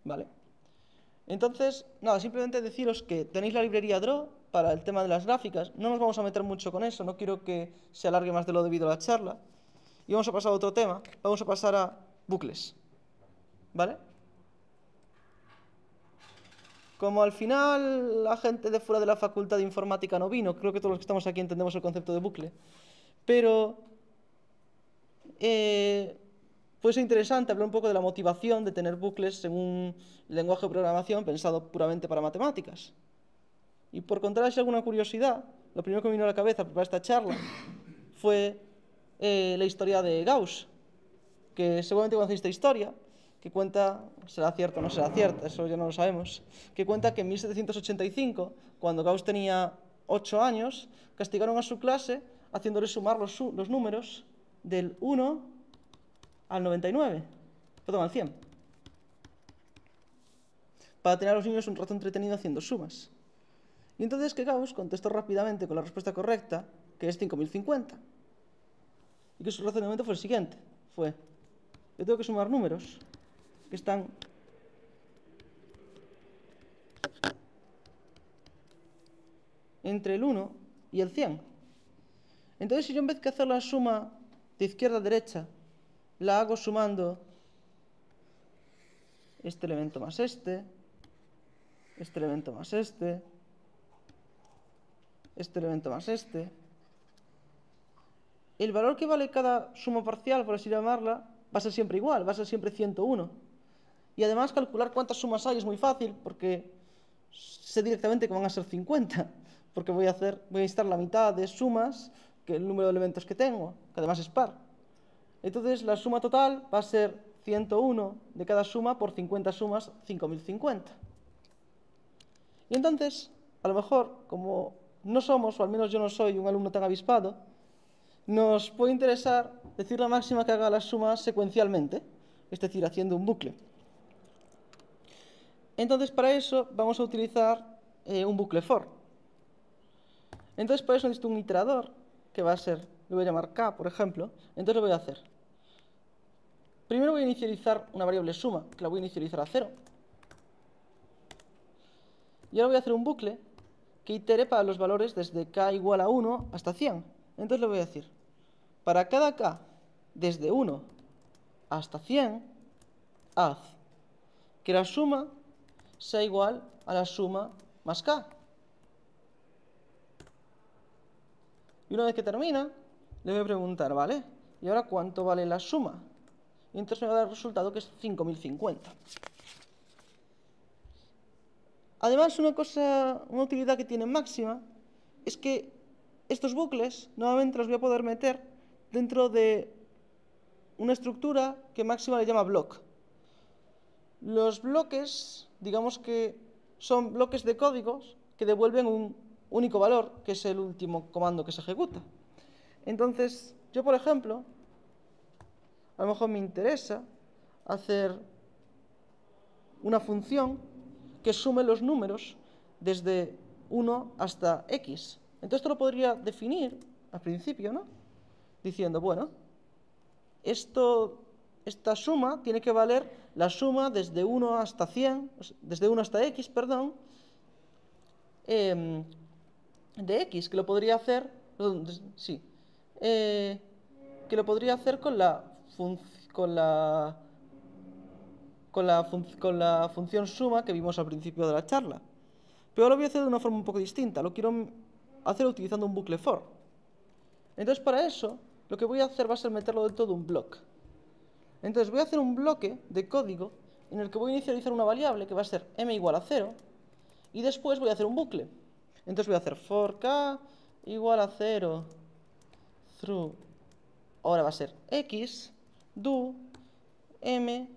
¿Vale? Entonces, nada, simplemente deciros que tenéis la librería Draw para el tema de las gráficas. No nos vamos a meter mucho con eso, no quiero que se alargue más de lo debido a la charla. Y vamos a pasar a otro tema, vamos a pasar a bucles. ¿Vale? Como al final la gente de fuera de la facultad de informática no vino, creo que todos los que estamos aquí entendemos el concepto de bucle, pero puede ser interesante hablar un poco de la motivación de tener bucles en un lenguaje de programación pensado puramente para matemáticas. Y por contaros alguna curiosidad, lo primero que me vino a la cabeza para esta charla fue la historia de Gauss, que seguramente conocéis esta historia, que cuenta, será cierta o no será cierta, eso ya no lo sabemos, que cuenta que en 1785, cuando Gauss tenía 8 años, castigaron a su clase haciéndole sumar los números del 1 al 99, perdón, al 100, para tener a los niños un rato entretenido haciendo sumas. Y entonces que Gauss contestó rápidamente con la respuesta correcta, que es 5050, y que su razonamiento fue el siguiente, yo tengo que sumar números que están entre el 1 y el 100. Entonces, si yo en vez de hacer la suma de izquierda a derecha, la hago sumando este elemento más este elemento más este elemento más este, el valor que vale cada suma parcial, por así llamarla, va a ser siempre igual, va a ser siempre 101. Y además calcular cuántas sumas hay es muy fácil, porque sé directamente que van a ser 50, porque voy a necesitar la mitad de sumas que el número de elementos que tengo, que además es par. Entonces la suma total va a ser 101 de cada suma por 50 sumas, 5050. Y entonces, a lo mejor, como no somos, o al menos yo no soy un alumno tan avispado, nos puede interesar decir la máxima que haga las sumas secuencialmente, es decir, haciendo un bucle. Entonces, para eso vamos a utilizar un bucle for. Entonces, para eso necesito un iterador, que va a ser, le voy a llamar k, por ejemplo. Entonces, lo voy a hacer. Primero voy a inicializar una variable suma, que la voy a inicializar a 0. Y ahora voy a hacer un bucle que itere para los valores desde k igual a 1 hasta 100. Entonces le voy a decir, para cada k desde 1 hasta 100, haz que la suma sea igual a la suma más k. Y una vez que termina, le voy a preguntar, ¿vale? ¿Y ahora cuánto vale la suma? Y entonces me va a dar el resultado que es 5050. Además, una utilidad que tiene máxima es que estos bucles nuevamente los voy a poder meter dentro de una estructura que máxima le llama block. Los bloques, digamos que son bloques de códigos que devuelven un único valor, que es el último comando que se ejecuta. Entonces, yo por ejemplo, a lo mejor me interesa hacer una función que sume los números desde 1 hasta x. Entonces esto lo podría definir al principio, ¿no? Diciendo, bueno, esta suma tiene que valer la suma desde 1 hasta 100, desde 1 hasta x, perdón, de x, que lo podría hacer, sí, que lo podría hacer con la función suma que vimos al principio de la charla. Pero lo voy a hacer de una forma un poco distinta, lo quiero hacer utilizando un bucle for. Entonces para eso, lo que voy a hacer va a ser meterlo dentro de un block. Entonces voy a hacer un bloque de código en el que voy a inicializar una variable que va a ser m igual a 0 y después voy a hacer un bucle. Entonces voy a hacer for k igual a 0 through, ahora va a ser x, do m,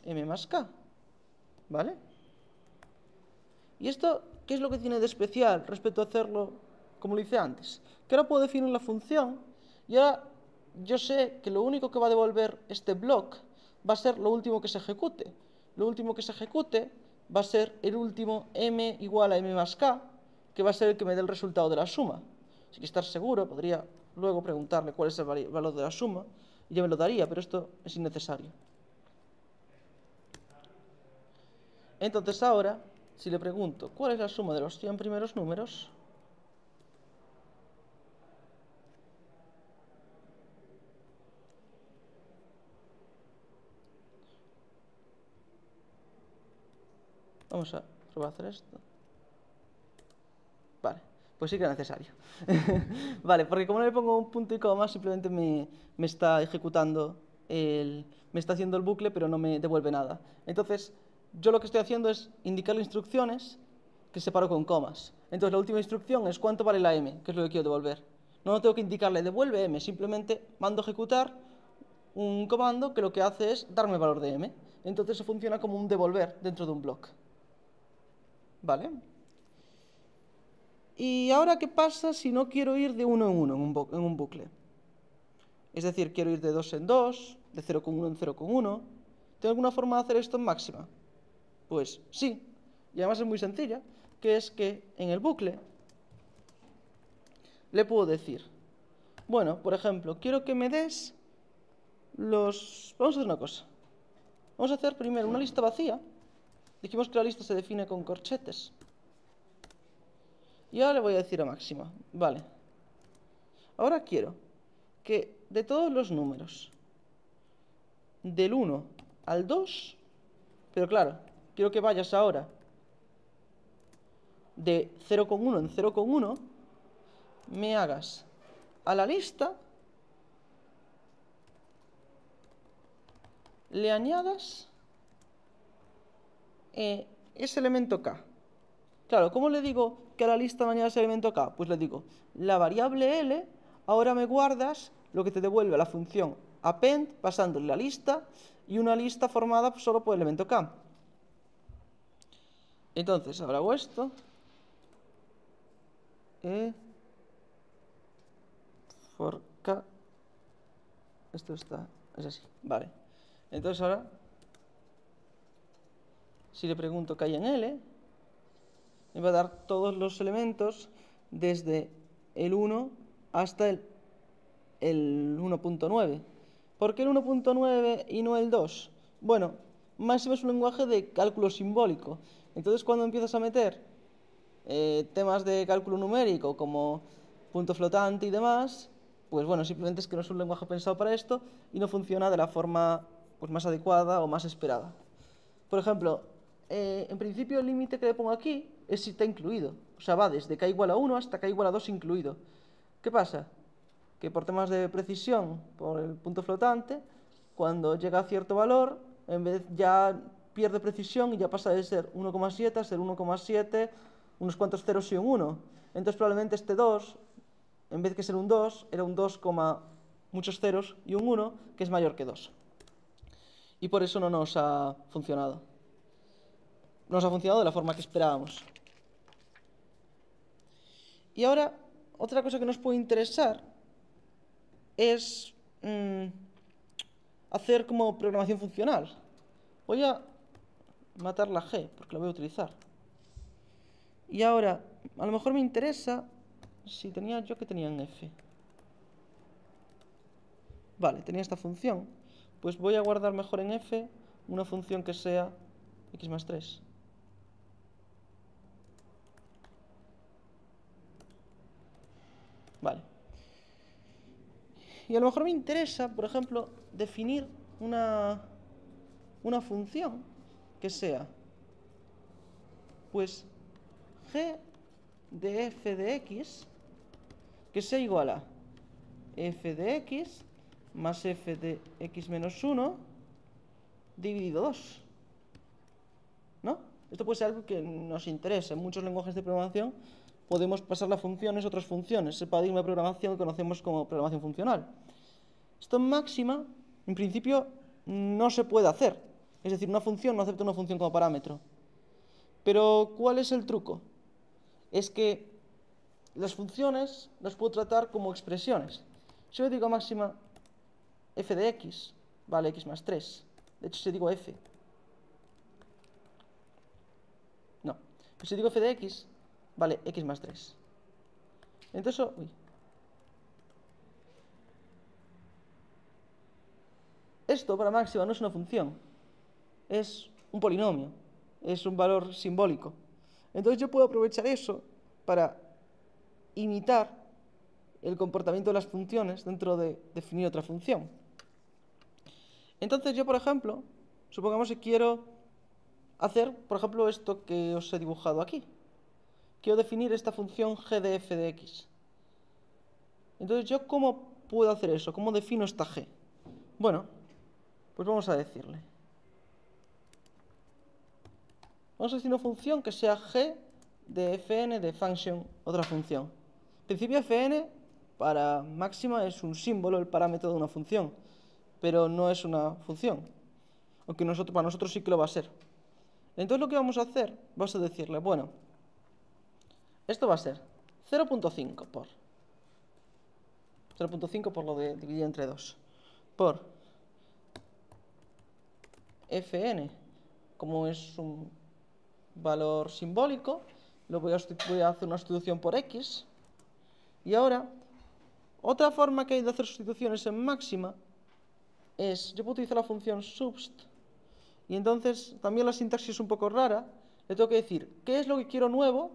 m más k, ¿vale? ¿Y esto qué es lo que tiene de especial respecto a hacerlo como lo hice antes? Que ahora puedo definir la función y ahora yo sé que lo único que va a devolver este block va a ser lo último que se ejecute. Lo último que se ejecute va a ser el último m igual a m más k, que va a ser el que me dé el resultado de la suma. Si quiero estar seguro, podría luego preguntarle cuál es el valor de la suma y ya me lo daría, pero esto es innecesario. Entonces ahora, si le pregunto cuál es la suma de los 100 primeros números, vamos a probar a hacer esto. Vale, pues sí que era necesario. Vale, porque como no le pongo un punto y coma, simplemente me está ejecutando, me está haciendo el bucle, pero no me devuelve nada. Entonces, yo lo que estoy haciendo es indicarle instrucciones que separo con comas. Entonces, la última instrucción es cuánto vale la m, que es lo que quiero devolver. No tengo que indicarle devuelve m, simplemente mando a ejecutar un comando que lo que hace es darme el valor de m. Entonces, eso funciona como un devolver dentro de un block. ¿Vale? ¿Y ahora qué pasa si no quiero ir de 1 en 1 en un bucle? Es decir, quiero ir de 2 en 2, de 0,1 en 0,1. ¿Tengo alguna forma de hacer esto en máxima? Pues sí, y además es muy sencilla, que es que en el bucle le puedo decir, bueno, por ejemplo, quiero que me des los... Vamos a hacer una cosa. Vamos a hacer primero una lista vacía. Dijimos que la lista se define con corchetes. Y ahora le voy a decir a máxima, vale. Ahora quiero que de todos los números, del 1 al 2, pero claro, quiero que vayas ahora de 0,1 en 0,1, me hagas a la lista, le añadas ese elemento k. Claro, ¿cómo le digo que a la lista me añadas ese elemento k? Pues le digo, la variable L, ahora me guardas lo que te devuelve la función append, pasándole la lista, y una lista formada solo por el elemento k. Entonces, ahora hago esto. For k. Esto es así, vale. Entonces ahora, si le pregunto qué hay en L, me va a dar todos los elementos desde el 1 hasta el 1.9. ¿Por qué el 1.9 y no el 2? Bueno, Máximo es un lenguaje de cálculo simbólico. Entonces, cuando empiezas a meter temas de cálculo numérico como punto flotante y demás, pues bueno, simplemente es que no es un lenguaje pensado para esto y no funciona de la forma pues, más adecuada o más esperada. por ejemplo, en principio el límite que le pongo aquí es si está incluido. O sea, va desde k igual a 1 hasta k igual a 2 incluido. ¿Qué pasa? Que por temas de precisión, por el punto flotante, cuando llega a cierto valor, en vez ya pierde precisión y ya pasa de ser 1,7 a ser 1,7, unos cuantos ceros y un 1. Entonces probablemente este 2, en vez de ser un 2, era un 2, muchos ceros y un 1, que es mayor que 2. Y por eso no nos ha funcionado. No nos ha funcionado de la forma que esperábamos. Y ahora, otra cosa que nos puede interesar es hacer como programación funcional. Voy a matar la G, porque la voy a utilizar. Y ahora, a lo mejor me interesa si tenía yo que tenía en F. Vale, tenía esta función. Pues voy a guardar mejor en F una función que sea x más 3. Vale. Y a lo mejor me interesa, por ejemplo, definir una función que sea, pues, g de f de x, que sea igual a f de x más f de x menos 1 dividido 2. ¿No? Esto puede ser algo que nos interese. En muchos lenguajes de programación podemos pasar a funciones otras funciones. El paradigma de programación que conocemos como programación funcional. Esto en máxima, en principio, no se puede hacer. Es decir, una función no acepta una función como parámetro. Pero, ¿cuál es el truco? Es que las funciones las puedo tratar como expresiones. Si yo digo a máxima f de x, vale x más 3. De hecho, si digo f. No. Pues si digo f de x, vale x más 3. Entonces, esto para máxima no es una función. Es un polinomio. Es un valor simbólico. Entonces yo puedo aprovechar eso para imitar el comportamiento de las funciones dentro de definir otra función. Entonces yo, por ejemplo, supongamos que quiero hacer, por ejemplo, esto que os he dibujado aquí. Quiero definir esta función g de f de x. Entonces, ¿yo cómo puedo hacer eso? ¿Cómo defino esta g? Bueno, pues vamos a decirle. Vamos a decir una función que sea g de fn de function, otra función. En principio, fn para máxima es un símbolo, el parámetro de una función, pero no es una función. Aunque para nosotros sí que lo va a ser. Entonces lo que vamos a hacer, vas a decirle, bueno, esto va a ser 0.5 por 0.5 por lo de dividir entre 2 por fn, como es un valor simbólico, voy a hacer una sustitución por x. Y ahora, otra forma que hay de hacer sustituciones en máxima es, yo puedo utilizar la función subst, y entonces también la sintaxis es un poco rara. Le tengo que decir, ¿qué es lo que quiero nuevo?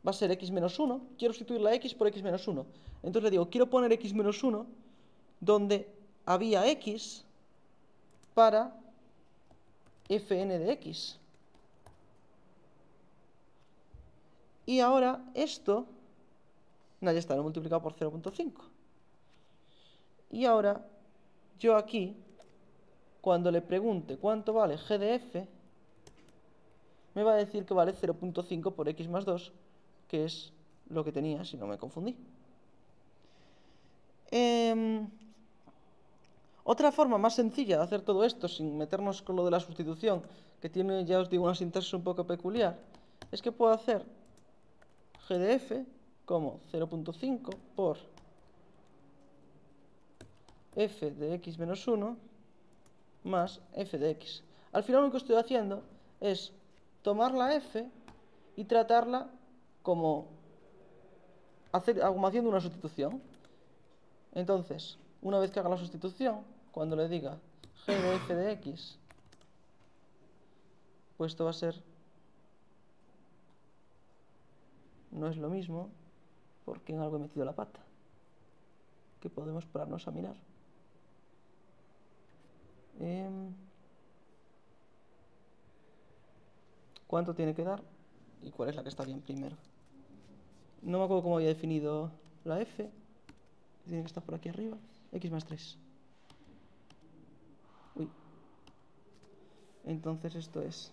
Va a ser x menos 1, quiero sustituir la x por x menos 1. Entonces le digo, quiero poner x menos 1 donde había x para fn de x. Y ahora esto, ya está, lo he multiplicado por 0.5. Y ahora, yo aquí, cuando le pregunte cuánto vale g de f, me va a decir que vale 0.5 por x más 2, que es lo que tenía, si no me confundí. Otra forma más sencilla de hacer todo esto, sin meternos con lo de la sustitución, que tiene, ya os digo, una sintaxis un poco peculiar, es que puedo hacer g de f como 0.5 por f de x menos 1 más f de x. Al final lo que estoy haciendo es tomar la f y tratarla como haciendo una sustitución. Entonces, una vez que haga la sustitución, cuando le diga g de f de x, pues esto va a ser, no es lo mismo, porque en algo he metido la pata, que podemos pararnos a mirar. cuánto tiene que dar y cuál es la que está bien primero. No me acuerdo cómo había definido la f. Tiene que estar por aquí arriba. X más 3. Uy. Entonces esto es...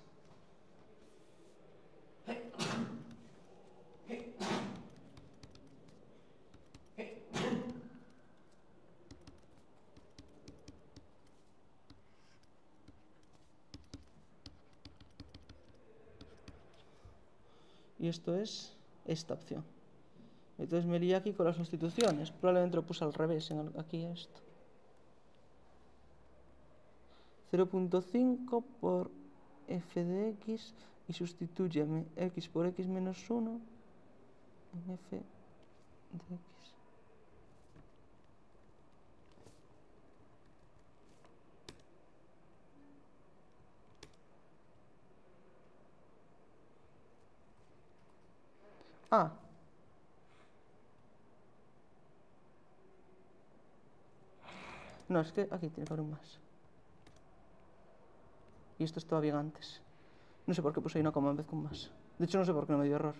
Y esto es esta opción. Entonces me lié aquí con las sustituciones. Probablemente lo puse al revés aquí esto. 0.5 por f de x y sustitúyeme x por x menos 1 en f de x. Ah. No, es que aquí tiene que haber un más. Y esto estaba bien antes. No sé por qué puse ahí una coma en vez con más. De hecho, no sé por qué no me dio error.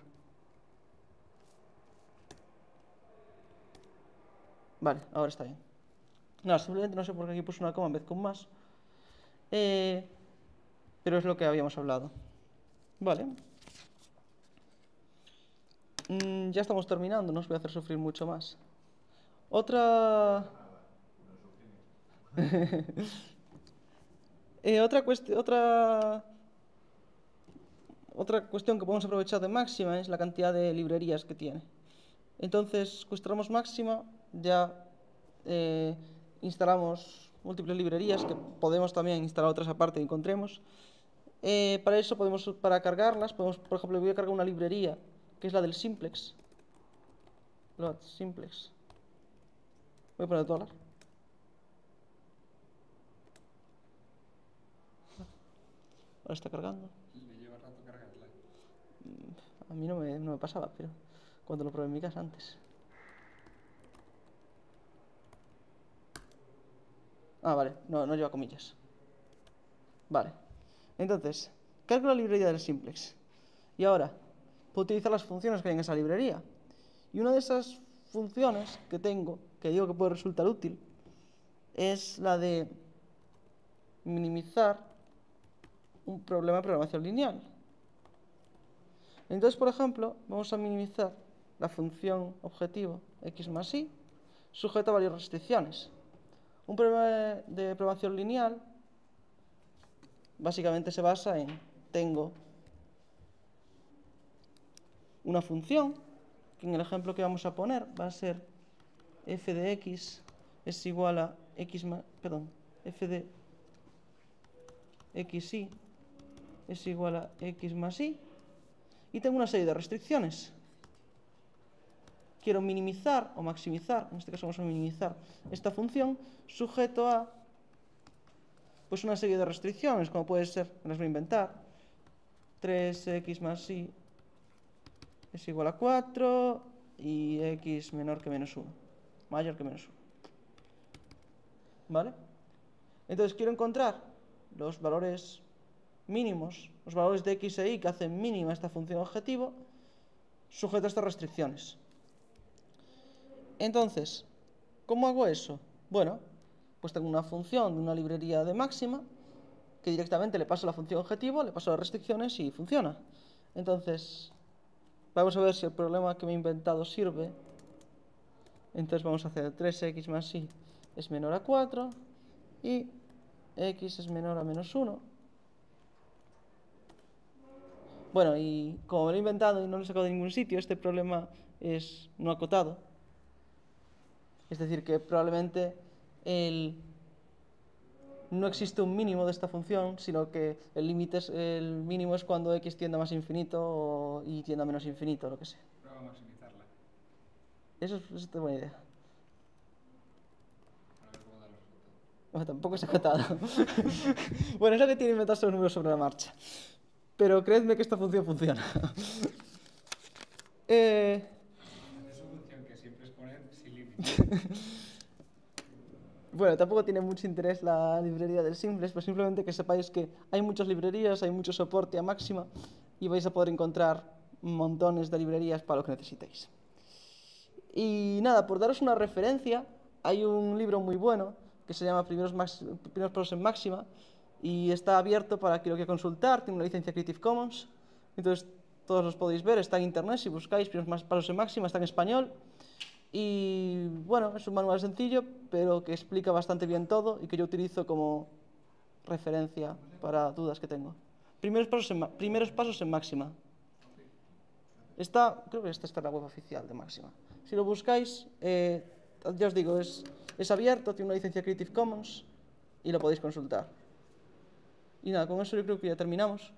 Vale, ahora está bien. No, simplemente no sé por qué aquí puse una coma en vez con más. Pero es lo que habíamos hablado. Vale. Ya estamos terminando, no os voy a hacer sufrir mucho más. Otra cuestión que podemos aprovechar de máxima es la cantidad de librerías que tiene. Entonces, cuestionamos máxima, ya instalamos múltiples librerías que podemos también instalar otras aparte que encontremos. Para eso para cargarlas, podemos, por ejemplo, voy a cargar una librería que es la del simplex. Load simplex. Voy a poner $. Ahora está cargando. Le lleva rato cargarla. A mí no me pasaba, pero cuando lo probé en mi casa antes. Ah, vale, no lleva comillas. Vale. Entonces, cargo la librería del simplex. Y ahora, puedo utilizar las funciones que hay en esa librería. Y una de esas funciones que tengo, que digo que puede resultar útil, es la de minimizar un problema de programación lineal. Entonces, por ejemplo, vamos a minimizar la función objetivo x más y sujeta a varias restricciones. Un problema de programación lineal básicamente se basa en tengo una función que en el ejemplo que vamos a poner va a ser f de x es igual a f de xy es igual a x más y tengo una serie de restricciones. Quiero minimizar o maximizar, en este caso vamos a minimizar esta función sujeto a pues una serie de restricciones, como puede ser, me las voy a inventar, 3x más y es igual a 4 y x menor que menos 1, mayor que menos 1. ¿Vale? Entonces quiero encontrar los valores mínimos, los valores de x e y que hacen mínima esta función objetivo, sujeto a estas restricciones. Entonces, ¿cómo hago eso? Bueno, pues tengo una función de una librería de máxima que directamente le paso la función objetivo, le paso las restricciones y funciona. Entonces, vamos a ver si el problema que me he inventado sirve. Entonces vamos a hacer 3x más y es menor a 4 y x es menor a menos 1. Bueno, y como me lo he inventado y no lo he sacado de ningún sitio, este problema es no acotado. Es decir, que probablemente no existe un mínimo de esta función, sino que el mínimo es cuando x tiende a más infinito y tiende a menos infinito, lo que sea. Prueba a maximizarla. Eso es una buena idea. A ver cómo da los resultados. Bueno, tampoco es acotado. Bueno, es lo que tiene inventarse los números sobre la marcha. Pero creedme que esta función funciona. Es una función que siempre es poner sin límite. Bueno, tampoco tiene mucho interés la librería del simplex, pero simplemente que sepáis que hay muchas librerías, hay mucho soporte a máxima, y vais a poder encontrar montones de librerías para lo que necesitéis. Y nada, por daros una referencia, hay un libro muy bueno que se llama Primeros Pasos en Máxima y está abierto para quien lo quiera consultar, tiene una licencia Creative Commons, entonces todos los podéis ver, está en internet, si buscáis Primeros Pasos en Máxima, está en español. Y bueno, es un manual sencillo, pero que explica bastante bien todo y que yo utilizo como referencia para dudas que tengo. Primeros pasos en Máxima. Creo que esta está en la web oficial de Máxima. Si lo buscáis, ya os digo, es abierto, tiene una licencia Creative Commons y lo podéis consultar. Y nada, con eso yo creo que ya terminamos.